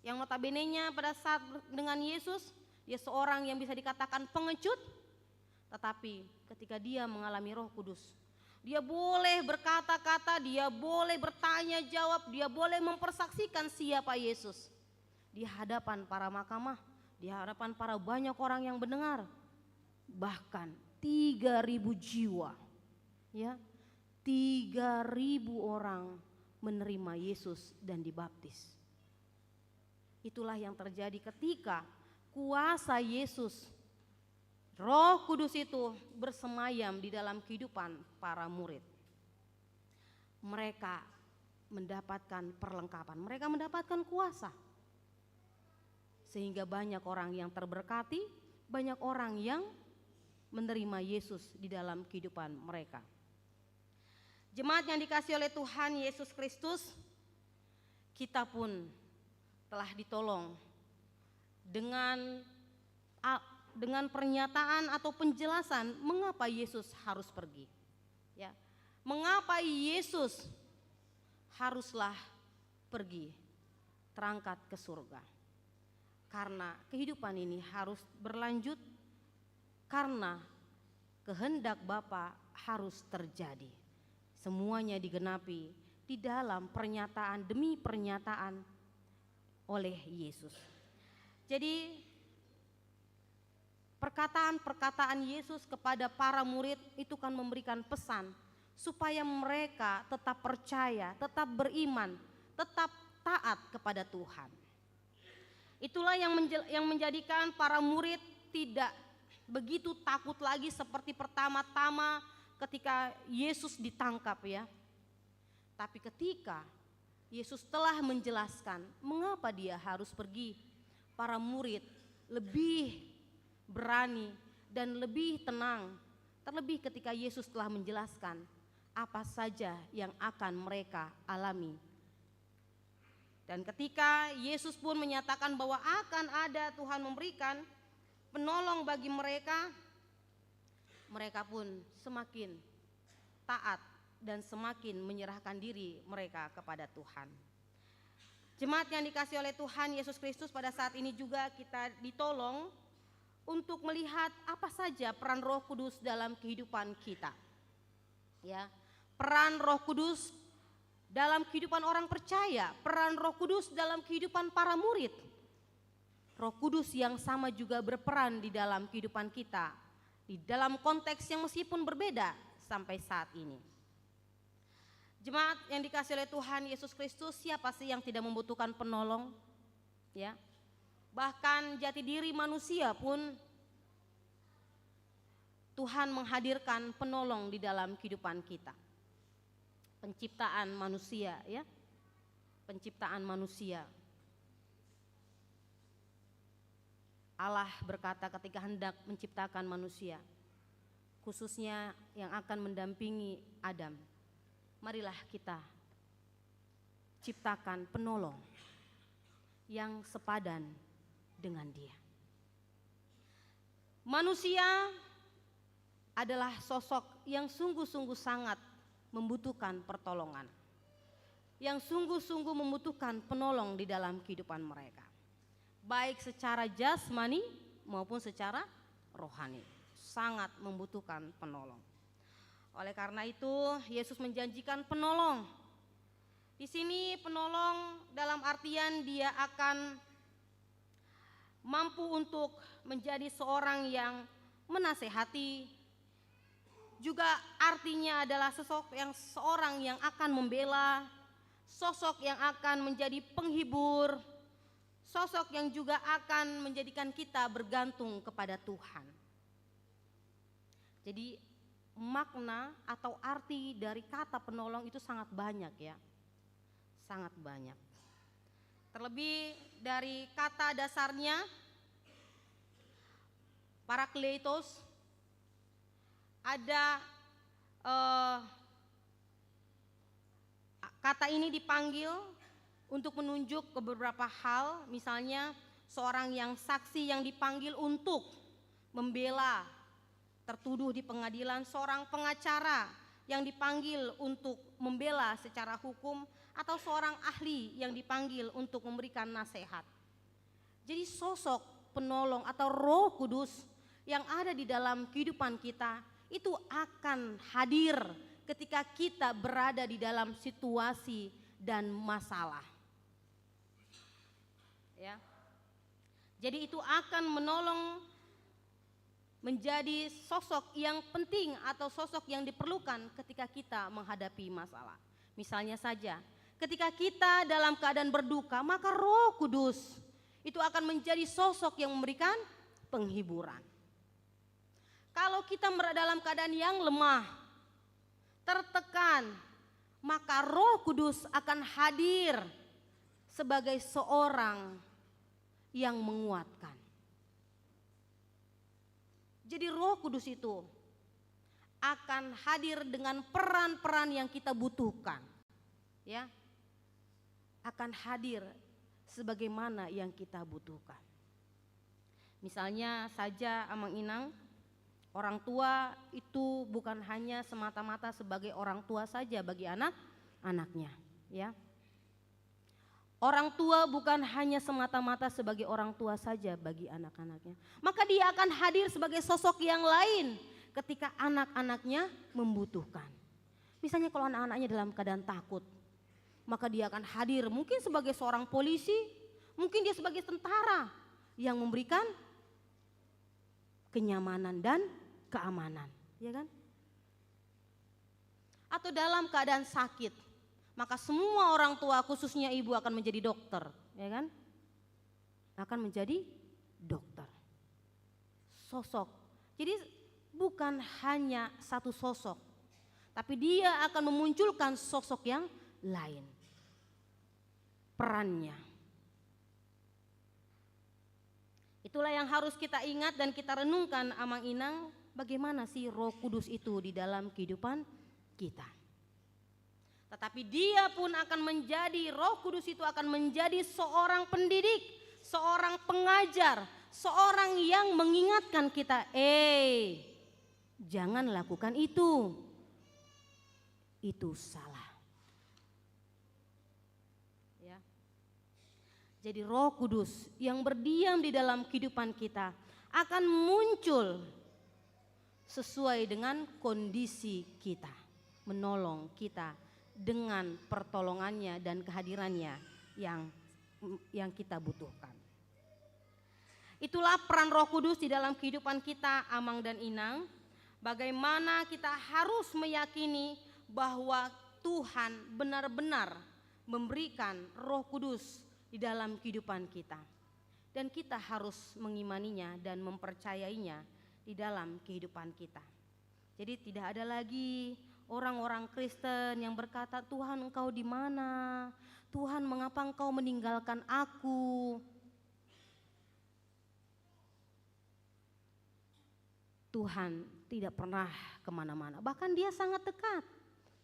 yang notabene-nya pada saat dengan Yesus, dia seorang yang bisa dikatakan pengecut, tetapi ketika dia mengalami Roh Kudus, dia boleh berkata-kata, dia boleh bertanya jawab, dia boleh mempersaksikan siapa Yesus di hadapan para mahkamah, di hadapan para banyak orang yang mendengar. Bahkan 3.000 jiwa, ya, 3.000 orang menerima Yesus dan dibaptis. Itulah yang terjadi ketika kuasa Yesus, Roh Kudus itu bersemayam di dalam kehidupan para murid. Mereka mendapatkan perlengkapan, mereka mendapatkan kuasa. Sehingga banyak orang yang terberkati, banyak orang yang menerima Yesus di dalam kehidupan mereka. Jemaat yang dikasihi oleh Tuhan Yesus Kristus, kita pun telah ditolong dengan pernyataan atau penjelasan mengapa Yesus harus pergi. Ya, mengapa Yesus haruslah pergi, terangkat ke surga. Karena kehidupan ini harus berlanjut, karena kehendak Bapa harus terjadi. Semuanya digenapi di dalam pernyataan demi pernyataan oleh Yesus. Jadi perkataan-perkataan Yesus kepada para murid itu kan memberikan pesan supaya mereka tetap percaya, tetap beriman, tetap taat kepada Tuhan. Itulah yang menjadikan para murid tidak begitu takut lagi seperti pertama-tama ketika Yesus ditangkap, ya. Tapi ketika Yesus telah menjelaskan mengapa dia harus pergi, para murid lebih berani dan lebih tenang. Terlebih ketika Yesus telah menjelaskan apa saja yang akan mereka alami. Dan ketika Yesus pun menyatakan bahwa akan ada Tuhan memberikan penolong bagi mereka, mereka pun semakin taat dan semakin menyerahkan diri mereka kepada Tuhan. Jemaat yang dikasihi oleh Tuhan Yesus Kristus, pada saat ini juga kita ditolong untuk melihat apa saja peran Roh Kudus dalam kehidupan kita. Ya, peran Roh Kudus dalam kehidupan orang percaya, peran Roh Kudus dalam kehidupan para murid. Roh Kudus yang sama juga berperan di dalam kehidupan kita, di dalam konteks yang meskipun berbeda sampai saat ini. Jemaat yang dikasihi oleh Tuhan Yesus Kristus, siapa sih yang tidak membutuhkan penolong? Ya. Bahkan jati diri manusia pun Tuhan menghadirkan penolong di dalam kehidupan kita. Penciptaan manusia, ya. Penciptaan manusia. Allah berkata ketika hendak menciptakan manusia, khususnya yang akan mendampingi Adam, marilah kita ciptakan penolong yang sepadan dengan dia. Manusia adalah sosok yang sungguh-sungguh sangat membutuhkan pertolongan. yang sungguh-sungguh membutuhkan penolong di dalam kehidupan mereka, baik secara jasmani maupun secara rohani, sangat membutuhkan penolong. Oleh karena itu, Yesus menjanjikan penolong. Di sini penolong dalam artian dia akan mampu untuk menjadi seorang yang menasehati, juga artinya adalah seorang yang akan membela, sosok yang akan menjadi penghibur, sosok yang juga akan menjadikan kita bergantung kepada Tuhan. Jadi makna atau arti dari kata penolong itu sangat banyak ya, sangat banyak. Terlebih dari kata dasarnya parakletos, ada kata ini dipanggil untuk menunjuk ke beberapa hal, misalnya seorang yang saksi yang dipanggil untuk membela tertuduh di pengadilan, seorang pengacara yang dipanggil untuk membela secara hukum, atau seorang ahli yang dipanggil untuk memberikan nasihat. Jadi sosok penolong atau Roh Kudus yang ada di dalam kehidupan kita itu akan hadir ketika kita berada di dalam situasi dan masalah. Ya. Jadi itu akan menolong menjadi sosok yang penting atau sosok yang diperlukan ketika kita menghadapi masalah. Misalnya saja, ketika kita dalam keadaan berduka, maka Roh Kudus itu akan menjadi sosok yang memberikan penghiburan. Kalau kita berada dalam keadaan yang lemah, tertekan, maka Roh Kudus akan hadir sebagai seorang yang menguatkan. Jadi Roh Kudus itu akan hadir dengan peran-peran yang kita butuhkan. Ya. Akan hadir sebagaimana yang kita butuhkan. Misalnya saja Amang Inang, orang tua itu bukan hanya semata-mata sebagai orang tua saja bagi anak-anaknya, ya. Orang tua bukan hanya semata-mata sebagai orang tua saja bagi anak-anaknya. Maka dia akan hadir sebagai sosok yang lain ketika anak-anaknya membutuhkan. Misalnya kalau anak-anaknya dalam keadaan takut, maka dia akan hadir mungkin sebagai seorang polisi, mungkin dia sebagai tentara yang memberikan kenyamanan dan keamanan, ya kan? Atau dalam keadaan sakit, maka semua orang tua khususnya ibu akan menjadi dokter, ya kan? Akan menjadi dokter. Sosok. Jadi bukan hanya satu sosok, tapi dia akan memunculkan sosok yang lain. Perannya. Itulah yang harus kita ingat dan kita renungkan Amang Inang, bagaimana sih Roh Kudus itu di dalam kehidupan kita. Tetapi dia pun akan menjadi, Roh Kudus itu akan menjadi seorang pendidik, seorang pengajar, seorang yang mengingatkan kita, jangan lakukan itu salah. Ya. Jadi Roh Kudus yang berdiam di dalam kehidupan kita akan muncul sesuai dengan kondisi kita, menolong kita dengan pertolongannya dan kehadirannya yang kita butuhkan. Itulah peran Roh Kudus di dalam kehidupan kita, Amang dan Inang. Bagaimana kita harus meyakini bahwa Tuhan benar-benar memberikan Roh Kudus di dalam kehidupan kita. Dan kita harus mengimaninya dan mempercayainya di dalam kehidupan kita. Jadi tidak ada lagi orang-orang Kristen yang berkata, Tuhan engkau di mana? Tuhan mengapa engkau meninggalkan aku? Tuhan tidak pernah kemana-mana, bahkan dia sangat dekat.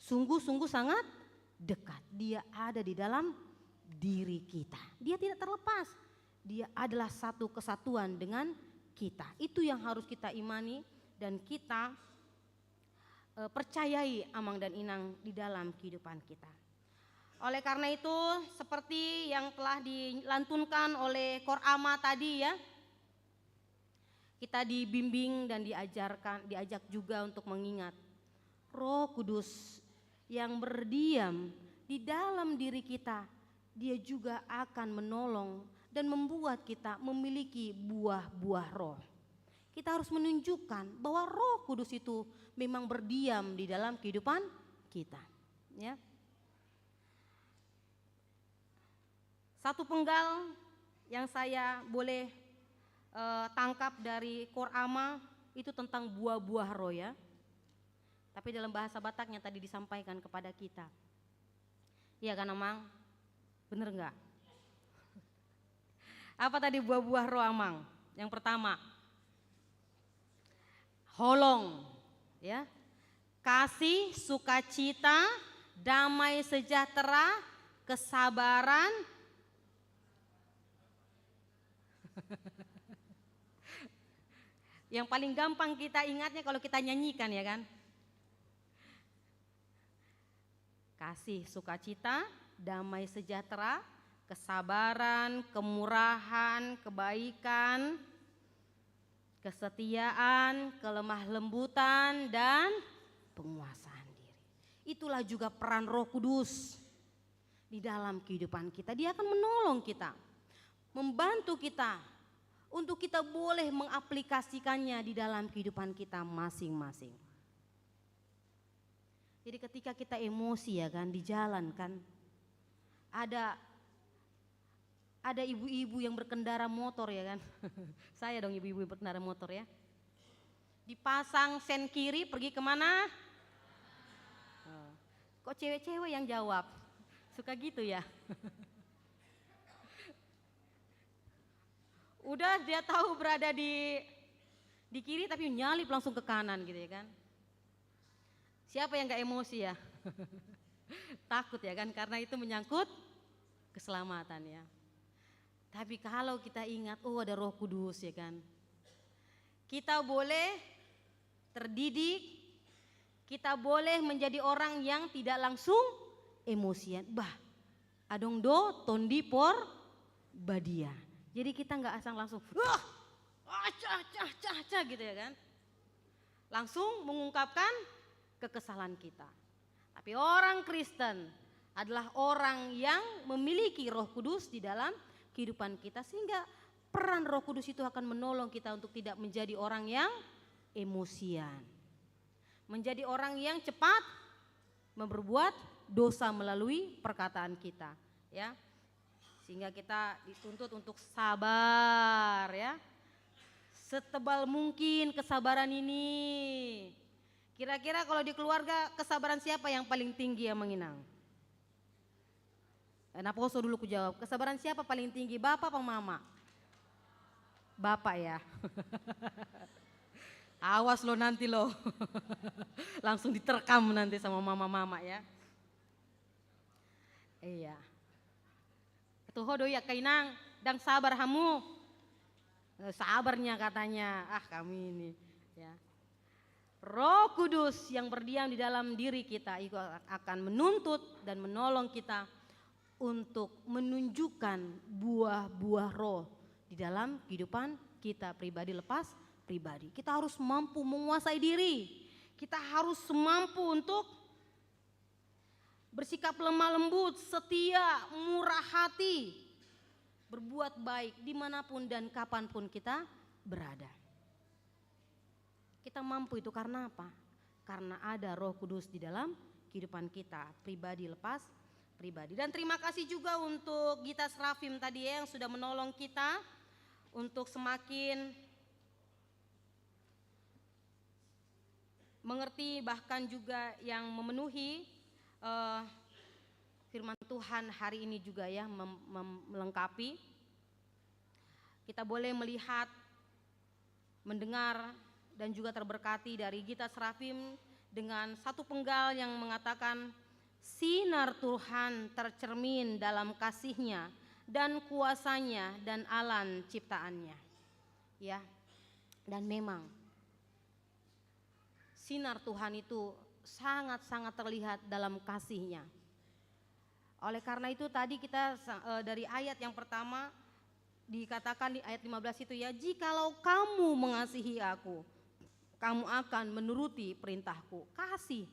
Sungguh-sungguh sangat dekat. Dia ada di dalam diri kita. Dia tidak terlepas. Dia adalah satu kesatuan dengan kita. Itu yang harus kita imani dan kita percayai, Amang dan Inang, di dalam kehidupan kita. Oleh karena itu, seperti yang telah dilantunkan oleh Korama tadi ya, kita dibimbing dan diajak juga untuk mengingat Roh Kudus yang berdiam di dalam diri kita, dia juga akan menolong dan membuat kita memiliki buah-buah roh. Kita harus menunjukkan bahwa Roh Kudus itu memang berdiam di dalam kehidupan kita, ya. Satu penggal yang saya boleh tangkap dari Korama itu tentang buah-buah roh ya. Tapi dalam bahasa Bataknya tadi disampaikan kepada kita. Iya kan Amang? Bener enggak? Apa tadi buah-buah roh Amang? Yang pertama, holong, ya, kasih, sukacita, damai sejahtera, kesabaran, yang paling gampang kita ingatnya kalau kita nyanyikan ya kan. Kasih, sukacita, damai sejahtera, kesabaran, kemurahan, kebaikan, kesetiaan, kelemah lembutan, dan penguasaan diri. Itulah juga peran Roh Kudus di dalam kehidupan kita. Dia akan menolong kita, membantu kita untuk kita boleh mengaplikasikannya di dalam kehidupan kita masing-masing. Jadi ketika kita emosi ya kan, di jalan kan, ada ibu-ibu yang berkendara motor ya kan. Saya dong ibu-ibu yang berkendara motor ya. Dipasang sen kiri pergi kemana? Kok cewek-cewek yang jawab? Suka gitu ya. Udah dia tahu berada di kiri tapi nyalip langsung ke kanan gitu ya kan. Siapa yang gak emosi ya? Takut ya kan, karena itu menyangkut keselamatan ya. Tapi kalau kita ingat, oh ada Roh Kudus ya kan. Kita boleh terdidik, kita boleh menjadi orang yang tidak langsung emosian. Adong do tondi por badia. Jadi kita gak asal langsung, gitu ya kan. Langsung mengungkapkan kekesalan kita. Tapi orang Kristen adalah orang yang memiliki Roh Kudus di dalam kehidupan kita, sehingga peran Roh Kudus itu akan menolong kita untuk tidak menjadi orang yang emosian, menjadi orang yang cepat memperbuat dosa melalui perkataan kita, ya. Sehingga kita dituntut untuk sabar, ya. Setebal mungkin kesabaran ini. Kira-kira kalau di keluarga kesabaran siapa yang paling tinggi yang menginang? Naposo dulu ku jawab, kesabaran siapa paling tinggi, bapak apa mama? Bapak ya. Awas lo nanti lo. Langsung diterkam nanti sama mama-mama ya. Iya. Tuh hodo ya kainang, dang sabar hamu. Sabarnya katanya, kami ini ya. Roh Kudus yang berdiam di dalam diri kita itu akan menuntut dan menolong kita untuk menunjukkan buah-buah roh di dalam kehidupan kita pribadi lepas pribadi. Kita harus mampu menguasai diri. Kita harus mampu untuk bersikap lemah lembut, setia, murah hati, berbuat baik dimanapun dan kapanpun kita berada. Kita mampu itu karena apa? Karena ada Roh Kudus di dalam kehidupan kita pribadi lepas pribadi. Dan terima kasih juga untuk Gita Srafim tadi ya, yang sudah menolong kita untuk semakin mengerti, bahkan juga yang memenuhi firman Tuhan hari ini juga ya, melengkapi. Kita boleh melihat, mendengar dan juga terberkati dari Gita Srafim dengan satu penggal yang mengatakan sinar Tuhan tercermin dalam kasih-Nya dan kuasanya dan alam ciptaannya. Ya. Dan memang sinar Tuhan itu sangat-sangat terlihat dalam kasih-Nya. Oleh karena itu tadi kita dari ayat yang pertama dikatakan di ayat 15 itu ya, jikalau kamu mengasihi aku, kamu akan menuruti perintahku. Kasih.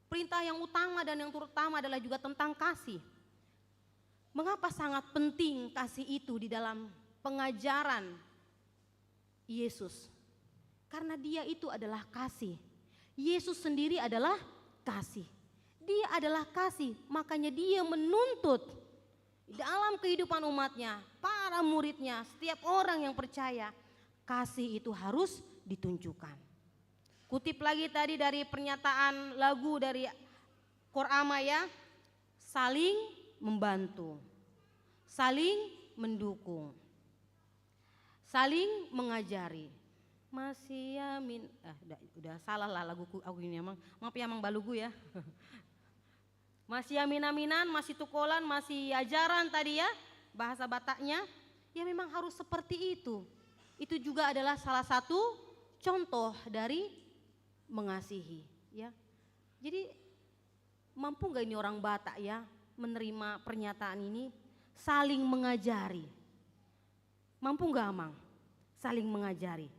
Perintah yang utama dan yang terutama adalah juga tentang kasih. Mengapa sangat penting kasih itu di dalam pengajaran Yesus? Karena dia itu adalah kasih. Yesus sendiri adalah kasih. Dia adalah kasih, makanya dia menuntut dalam kehidupan umatnya, para muridnya, setiap orang yang percaya, kasih itu harus ditunjukkan. Kutip lagi tadi dari pernyataan lagu dari Korama ya, saling membantu, saling mendukung, saling mengajari. Masih yamin, udah salah lah lagu ini emang, maaf ya emang balugu ya. Masih yamin-aminan, masih tukolan, masih ajaran tadi ya, bahasa Bataknya, ya memang harus seperti itu. Itu juga adalah salah satu contoh dari mengasihi ya. Jadi mampu gak ini orang Batak ya menerima pernyataan ini, saling mengajari. Mampu gak Amang? Saling mengajari.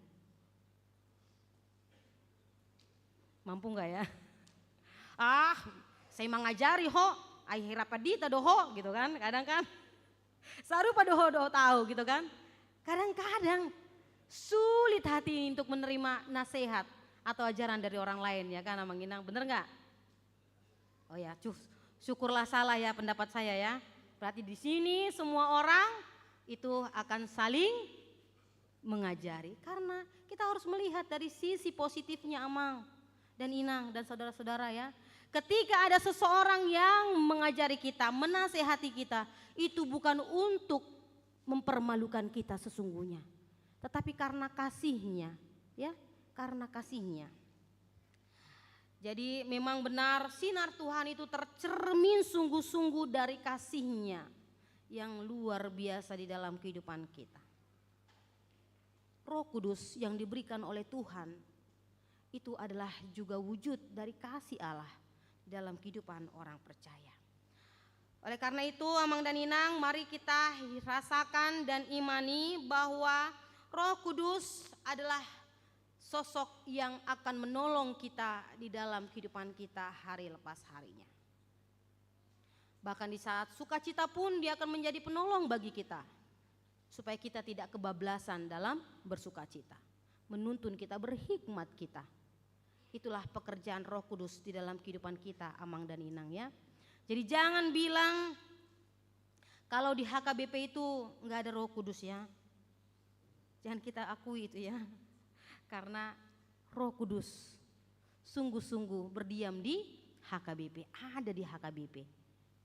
Mampu gak ya? Saya mengajari ho, akhirnya padita doho gitu kan, kadang kan. Sarupa doho tahu gitu kan. Kadang-kadang sulit hati untuk menerima nasihat atau ajaran dari orang lain ya kan Amang Ginang, bener gak? Oh ya, syukurlah salah ya pendapat saya ya. Berarti di sini semua orang itu akan saling mengajari. Karena kita harus melihat dari sisi positifnya Amang dan Inang dan saudara-saudara ya. Ketika ada seseorang yang mengajari kita, menasehati kita, itu bukan untuk mempermalukan kita sesungguhnya. Tetapi karena kasihnya ya, karena kasihnya. Jadi memang benar sinar Tuhan itu tercermin sungguh-sungguh dari kasihnya yang luar biasa di dalam kehidupan kita. Roh Kudus yang diberikan oleh Tuhan itu adalah juga wujud dari kasih Allah dalam kehidupan orang percaya. Oleh karena itu Amang dan Inang, mari kita rasakan dan imani bahwa Roh Kudus adalah sosok yang akan menolong kita di dalam kehidupan kita hari lepas harinya. Bahkan di saat sukacita pun dia akan menjadi penolong bagi kita. Supaya kita tidak kebablasan dalam bersukacita. Menuntun kita, berhikmat kita. Itulah pekerjaan Roh Kudus di dalam kehidupan kita Amang dan Inang ya. Jadi jangan bilang kalau di HKBP itu enggak ada Roh Kudus ya. Jangan kita akui itu ya. Karena Roh Kudus sungguh-sungguh berdiam di HKBP, ada di HKBP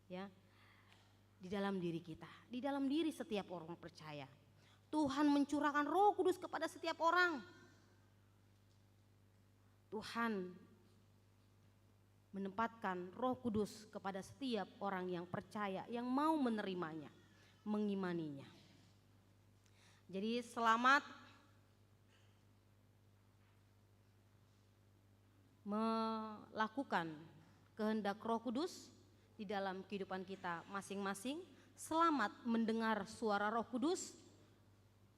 ya. Di dalam diri kita, di dalam diri setiap orang percaya. Tuhan mencurahkan Roh Kudus kepada setiap orang. Tuhan menempatkan Roh Kudus kepada setiap orang yang percaya, yang mau menerimanya, mengimaninya. Jadi selamat melakukan kehendak Roh Kudus di dalam kehidupan kita masing-masing. Selamat mendengar suara Roh Kudus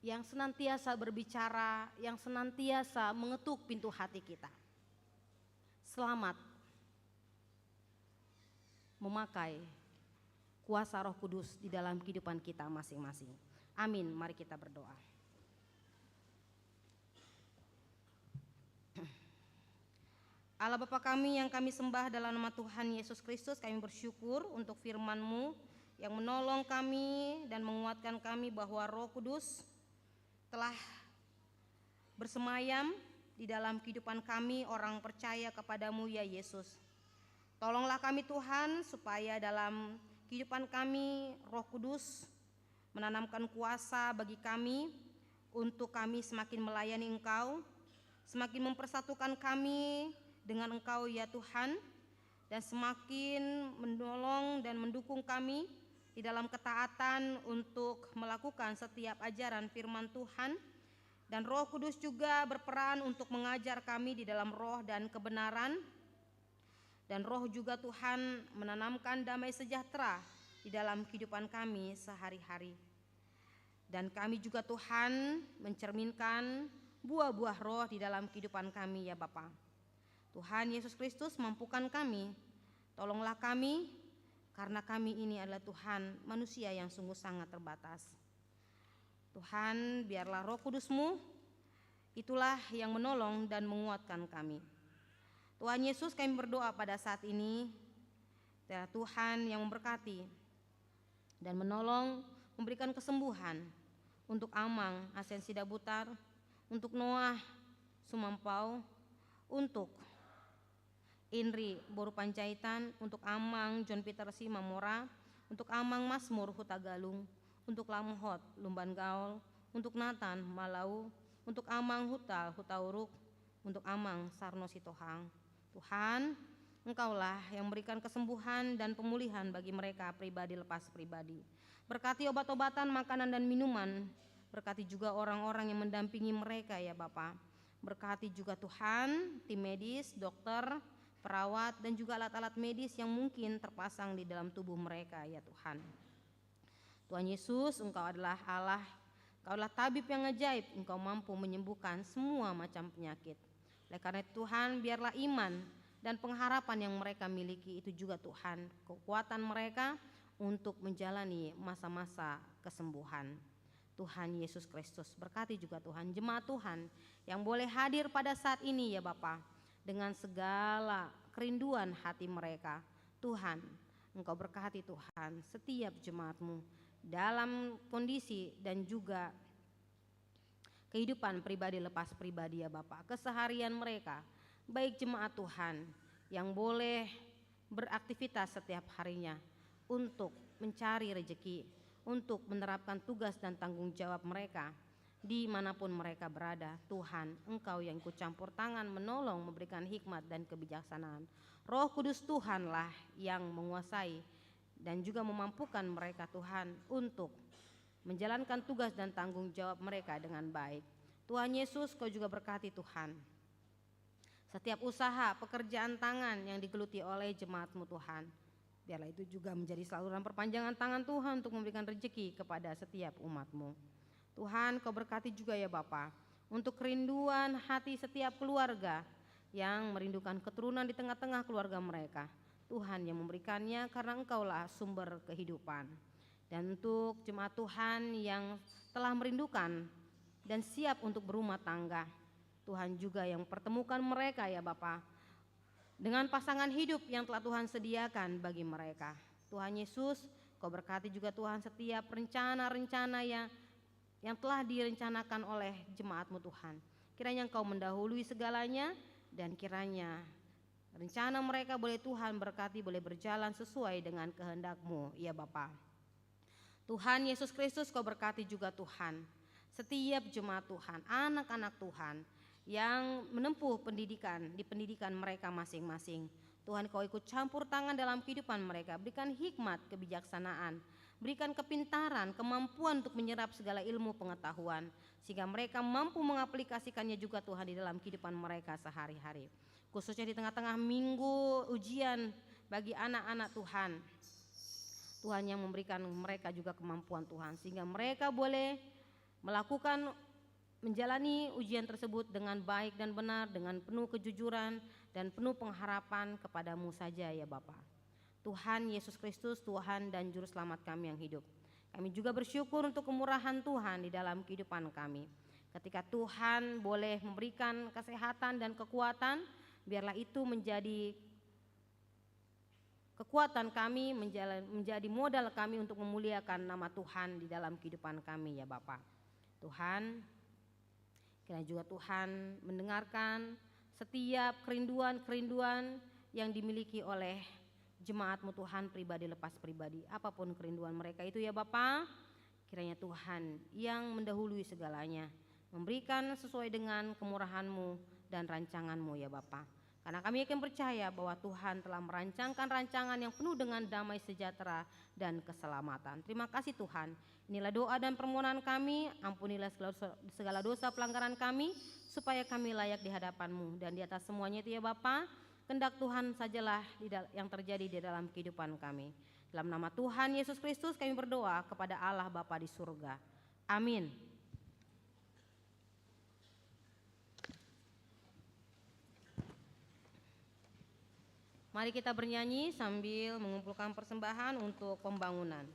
yang senantiasa berbicara, yang senantiasa mengetuk pintu hati kita. Selamat memakai kuasa Roh Kudus di dalam kehidupan kita masing-masing. Amin. Mari kita berdoa. Allah Bapa kami yang kami sembah dalam nama Tuhan Yesus Kristus, kami bersyukur untuk firman-Mu yang menolong kami dan menguatkan kami bahwa Roh Kudus telah bersemayam di dalam kehidupan kami orang percaya kepadamu ya Yesus. Tolonglah kami Tuhan supaya dalam kehidupan kami Roh Kudus menanamkan kuasa bagi kami untuk kami semakin melayani Engkau, semakin mempersatukan kami dengan Engkau ya Tuhan, dan semakin menolong dan mendukung kami di dalam ketaatan untuk melakukan setiap ajaran firman Tuhan. Dan Roh Kudus juga berperan untuk mengajar kami di dalam roh dan kebenaran. Dan Roh juga Tuhan menanamkan damai sejahtera di dalam kehidupan kami sehari-hari. Dan kami juga Tuhan mencerminkan buah-buah roh di dalam kehidupan kami ya Bapa. Tuhan Yesus Kristus mampukan kami, tolonglah kami karena kami ini adalah Tuhan manusia yang sungguh sangat terbatas. Tuhan, biarlah Roh Kudus-Mu itulah yang menolong dan menguatkan kami. Tuhan Yesus, kami berdoa pada saat ini, ya Tuhan yang memberkati dan menolong, memberikan kesembuhan untuk Amang Asensi Dabutar, untuk Noah Sumampau, untuk Inri Boru Panjaitan, untuk Amang John Peter Simamora, untuk Amang Masmur Hutagalung, untuk Lamhot Lumban Gaul, untuk Nathan Malau, untuk Amang Hutal Hutauruk, untuk Amang Sarno Sitohang. Tuhan, Engkaulah yang memberikan kesembuhan dan pemulihan bagi mereka pribadi lepas pribadi. Berkati obat-obatan, makanan dan minuman, berkati juga orang-orang yang mendampingi mereka ya Bapa. Berkati juga Tuhan, tim medis, dokter, perawat dan juga alat-alat medis yang mungkin terpasang di dalam tubuh mereka ya Tuhan. Tuhan Yesus, Engkau adalah Allah, Engkau adalah tabib yang ajaib, Engkau mampu menyembuhkan semua macam penyakit. Oleh karena itu Tuhan, biarlah iman dan pengharapan yang mereka miliki itu juga Tuhan, kekuatan mereka untuk menjalani masa-masa kesembuhan. Tuhan Yesus Kristus, berkati juga Tuhan jemaat Tuhan yang boleh hadir pada saat ini ya Bapa, dengan segala kerinduan hati mereka. Tuhan, Engkau berkati Tuhan setiap jemaat-Mu dalam kondisi dan juga kehidupan pribadi lepas pribadi ya Bapa, keseharian mereka, baik jemaat Tuhan yang boleh beraktivitas setiap harinya untuk mencari rejeki, untuk menerapkan tugas dan tanggung jawab mereka dimanapun mereka berada. Tuhan, Engkau yang ikut campur tangan, menolong, memberikan hikmat dan kebijaksanaan. Roh Kudus Tuhanlah yang menguasai dan juga memampukan mereka Tuhan untuk menjalankan tugas dan tanggung jawab mereka dengan baik. Tuhan Yesus, Kau juga berkati Tuhan setiap usaha, pekerjaan tangan yang digeluti oleh jemaat-Mu Tuhan. Biarlah itu juga menjadi saluran perpanjangan tangan Tuhan untuk memberikan rezeki kepada setiap umat-Mu. Tuhan, Kau berkati juga ya Bapa untuk kerinduan hati setiap keluarga yang merindukan keturunan di tengah-tengah keluarga mereka. Tuhan yang memberikannya karena Engkaulah sumber kehidupan. Dan untuk jemaat Tuhan yang telah merindukan dan siap untuk berumah tangga, Tuhan juga yang pertemukan mereka ya Bapa dengan pasangan hidup yang telah Tuhan sediakan bagi mereka. Tuhan Yesus, Kau berkati juga Tuhan setiap rencana-rencana yang telah direncanakan oleh jemaat-Mu Tuhan. Kiranya Engkau mendahului segalanya dan kiranya rencana mereka boleh Tuhan berkati, boleh berjalan sesuai dengan kehendak-Mu ya Bapa. Tuhan Yesus Kristus, Kau berkati juga Tuhan setiap jemaat Tuhan, anak-anak Tuhan yang menempuh pendidikan di pendidikan mereka masing-masing. Tuhan, Kau ikut campur tangan dalam kehidupan mereka, berikan hikmat, kebijaksanaan, berikan kepintaran, kemampuan untuk menyerap segala ilmu pengetahuan, sehingga mereka mampu mengaplikasikannya juga Tuhan di dalam kehidupan mereka sehari-hari. Khususnya di tengah-tengah minggu ujian bagi anak-anak Tuhan, Tuhan yang memberikan mereka juga kemampuan Tuhan, sehingga mereka boleh melakukan menjalani ujian tersebut dengan baik dan benar, dengan penuh kejujuran dan penuh pengharapan kepadamu saja ya Bapa. Tuhan Yesus Kristus, Tuhan dan Juru Selamat kami yang hidup. Kami juga bersyukur untuk kemurahan Tuhan di dalam kehidupan kami. Ketika Tuhan boleh memberikan kesehatan dan kekuatan, biarlah itu menjadi kekuatan kami, menjadi modal kami untuk memuliakan nama Tuhan di dalam kehidupan kami ya Bapa. Tuhan, kiranya juga Tuhan mendengarkan setiap kerinduan-kerinduan yang dimiliki oleh jemaat-Mu Tuhan pribadi lepas pribadi. Apapun kerinduan mereka itu ya Bapa, kiranya Tuhan yang mendahului segalanya, memberikan sesuai dengan kemurahan-Mu dan rancangan-Mu ya Bapa. Karena kami yakin percaya bahwa Tuhan telah merancangkan rancangan yang penuh dengan damai sejahtera dan keselamatan. Terima kasih Tuhan. Inilah doa dan permohonan kami, ampunilah segala dosa pelanggaran kami, supaya kami layak di hadapan-Mu. Dan di atas semuanya itu ya Bapa, kehendak Tuhan sajalah yang terjadi di dalam kehidupan kami. Dalam nama Tuhan Yesus Kristus kami berdoa kepada Allah Bapa di surga. Amin. Mari kita bernyanyi sambil mengumpulkan persembahan untuk pembangunan.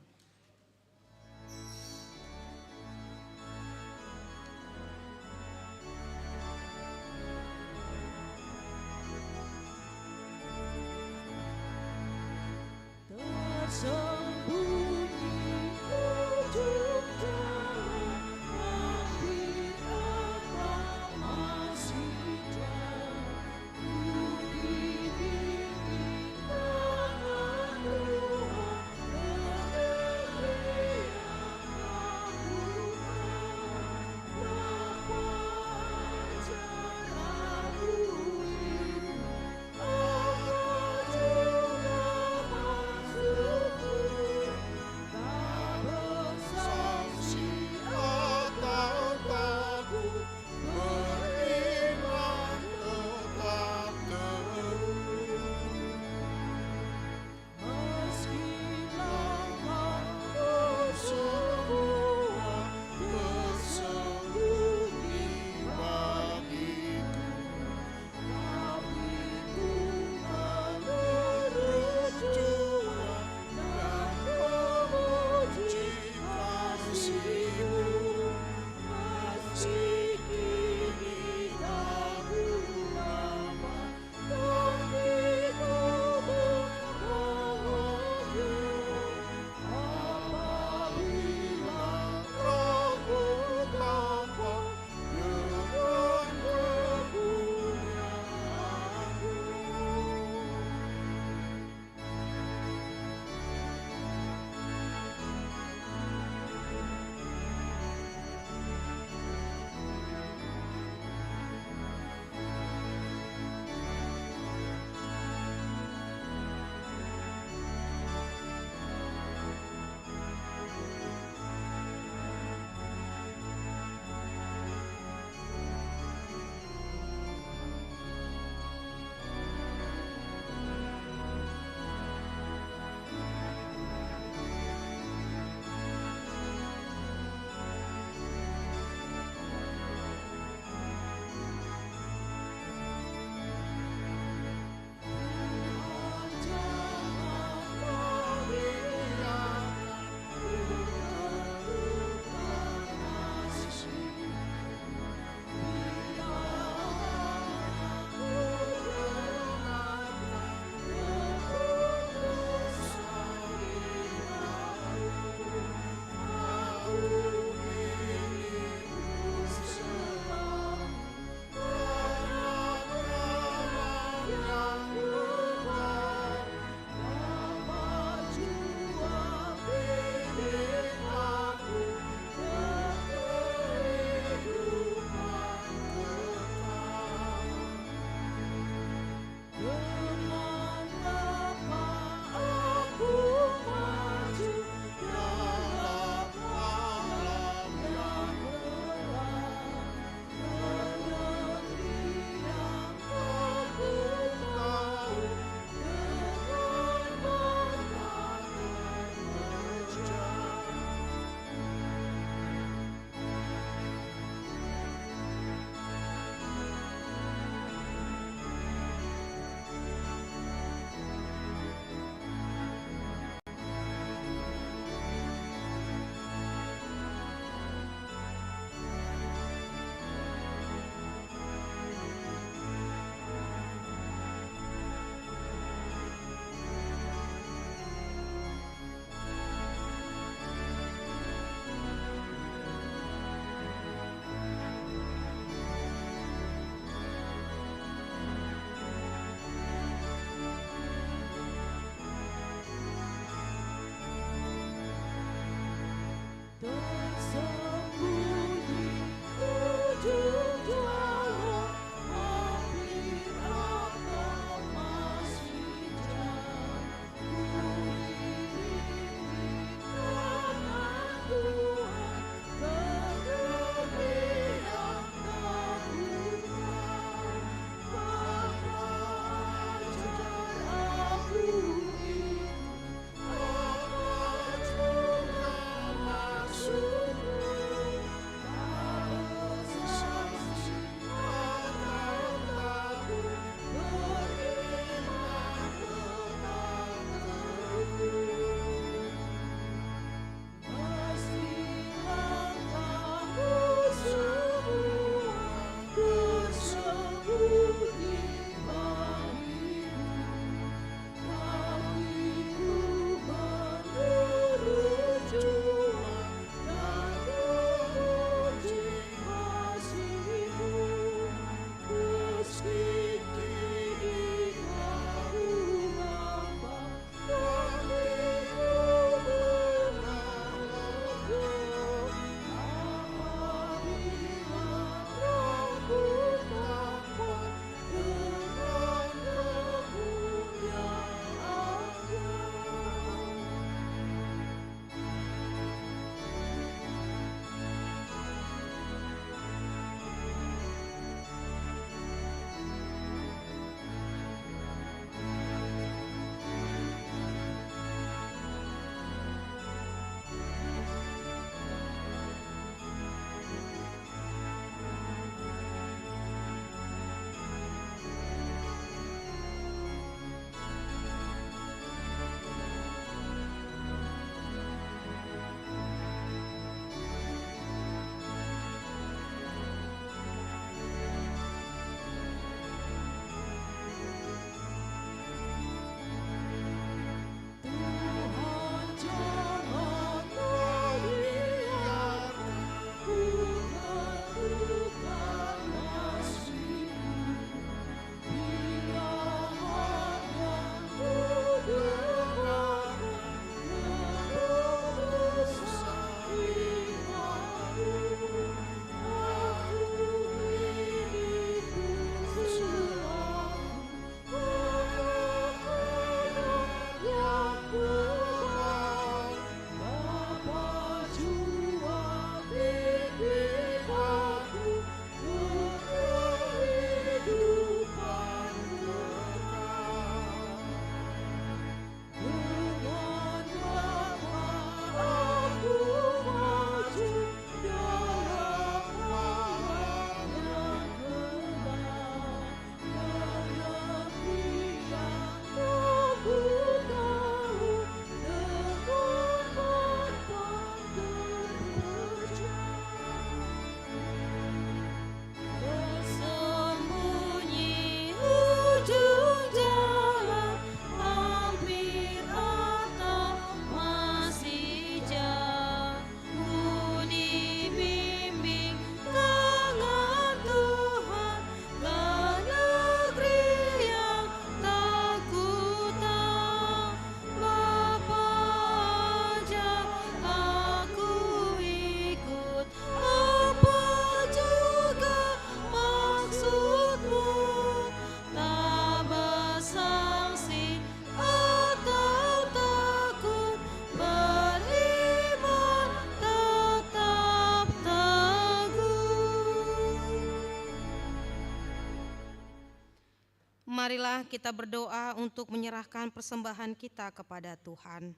Marilah kita berdoa untuk menyerahkan persembahan kita kepada Tuhan.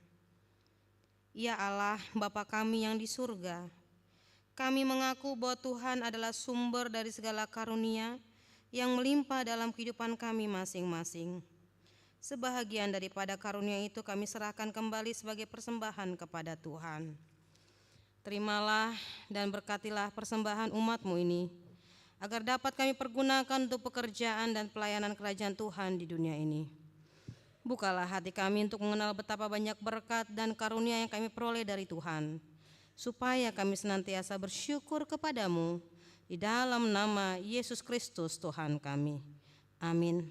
Ya Allah, Bapa kami yang di surga, kami mengaku bahwa Tuhan adalah sumber dari segala karunia yang melimpah dalam kehidupan kami masing-masing. Sebahagian daripada karunia itu kami serahkan kembali sebagai persembahan kepada Tuhan. Terimalah dan berkatilah persembahan umat-Mu ini, agar dapat kami pergunakan untuk pekerjaan dan pelayanan kerajaan Tuhan di dunia ini. Bukalah hati kami untuk mengenal betapa banyak berkat dan karunia yang kami peroleh dari Tuhan, supaya kami senantiasa bersyukur kepadamu di dalam nama Yesus Kristus Tuhan kami. Amin.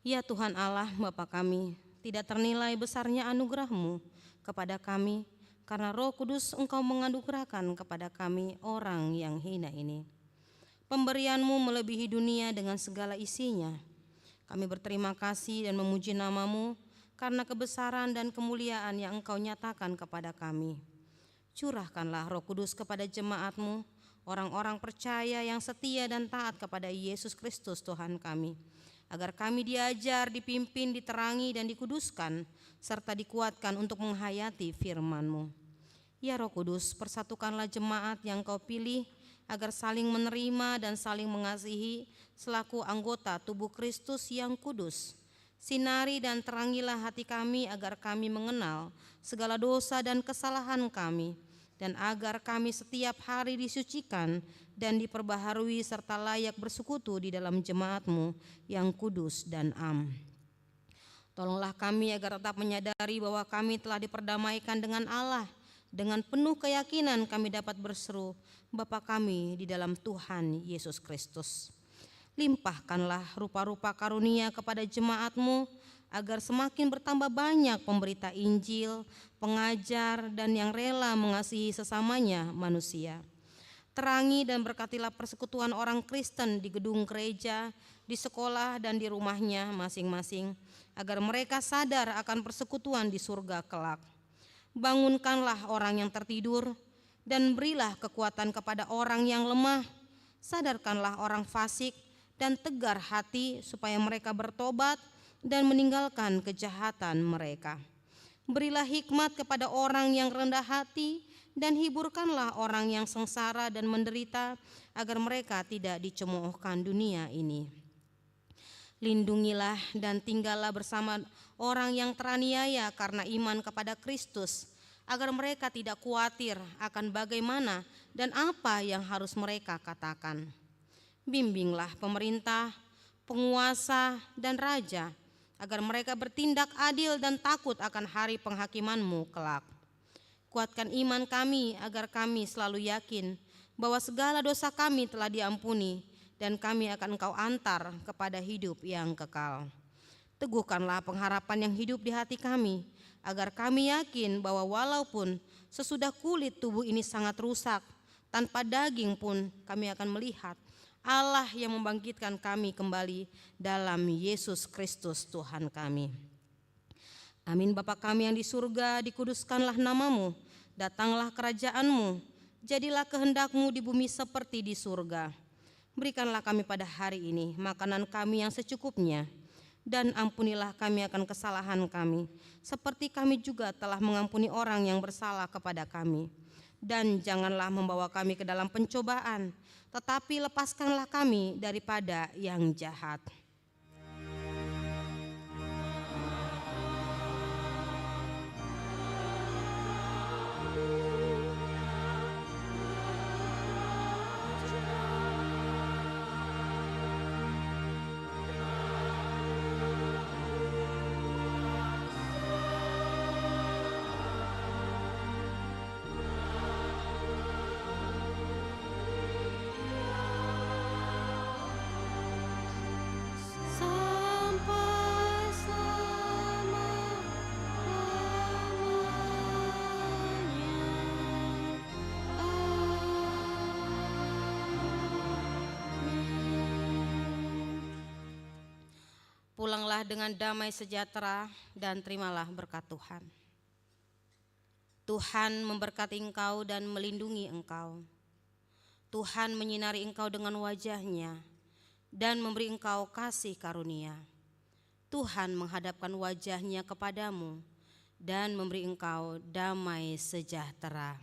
Ya Tuhan Allah Bapa kami, tidak ternilai besarnya anugerah-Mu kepada kami, karena Roh Kudus Engkau menganugerahkan kepada kami orang yang hina ini. Pemberian-Mu melebihi dunia dengan segala isinya. Kami berterima kasih dan memuji nama-Mu karena kebesaran dan kemuliaan yang Engkau nyatakan kepada kami. Curahkanlah Roh Kudus kepada jemaat-Mu, orang-orang percaya yang setia dan taat kepada Yesus Kristus Tuhan kami, agar kami diajar, dipimpin, diterangi, dan dikuduskan, serta dikuatkan untuk menghayati firman-Mu. Ya Roh Kudus, persatukanlah jemaat yang Kau pilih, agar saling menerima dan saling mengasihi selaku anggota tubuh Kristus yang kudus. Sinari dan terangilah hati kami agar kami mengenal segala dosa dan kesalahan kami, dan agar kami setiap hari disucikan dan diperbaharui serta layak bersekutu di dalam jemaat-Mu yang kudus dan am. Tolonglah kami agar tetap menyadari bahwa kami telah diperdamaikan dengan Allah. Dengan penuh keyakinan kami dapat berseru, Bapa kami di dalam Tuhan Yesus Kristus. Limpahkanlah rupa-rupa karunia kepada jemaat-Mu, agar semakin bertambah banyak pemberita Injil, pengajar, dan yang rela mengasihi sesamanya manusia. Terangi dan berkatilah persekutuan orang Kristen di gedung gereja, di sekolah, dan di rumahnya masing-masing, agar mereka sadar akan persekutuan di surga kelak. Bangunkanlah orang yang tertidur, dan berilah kekuatan kepada orang yang lemah. Sadarkanlah orang fasik dan tegar hati, supaya mereka bertobat dan meninggalkan kejahatan mereka. Berilah hikmat kepada orang yang rendah hati, dan hiburkanlah orang yang sengsara dan menderita, agar mereka tidak dicemoohkan dunia ini. Lindungilah dan tinggallah bersama orang yang teraniaya karena iman kepada Kristus, agar mereka tidak khawatir akan bagaimana dan apa yang harus mereka katakan. Bimbinglah pemerintah, penguasa, dan raja, agar mereka bertindak adil dan takut akan hari penghakiman-Mu kelak. Kuatkan iman kami agar kami selalu yakin bahwa segala dosa kami telah diampuni dan kami akan Engkau antar kepada hidup yang kekal. Teguhkanlah pengharapan yang hidup di hati kami, agar kami yakin bahwa walaupun sesudah kulit tubuh ini sangat rusak, tanpa daging pun kami akan melihat Allah yang membangkitkan kami kembali dalam Yesus Kristus Tuhan kami. Amin. Bapa kami yang di surga, dikuduskanlah nama-Mu, datanglah kerajaan-Mu, jadilah kehendak-Mu di bumi seperti di surga. Berikanlah kami pada hari ini makanan kami yang secukupnya, dan ampunilah kami akan kesalahan kami, seperti kami juga telah mengampuni orang yang bersalah kepada kami. Dan janganlah membawa kami ke dalam pencobaan, tetapi lepaskanlah kami daripada yang jahat. dengan damai sejahtera dan terimalah berkat Tuhan. Tuhan memberkati engkau dan melindungi engkau. Tuhan menyinari engkau dengan wajah-Nya dan memberi engkau kasih karunia. Tuhan menghadapkan wajah-Nya kepadamu dan memberi engkau damai sejahtera.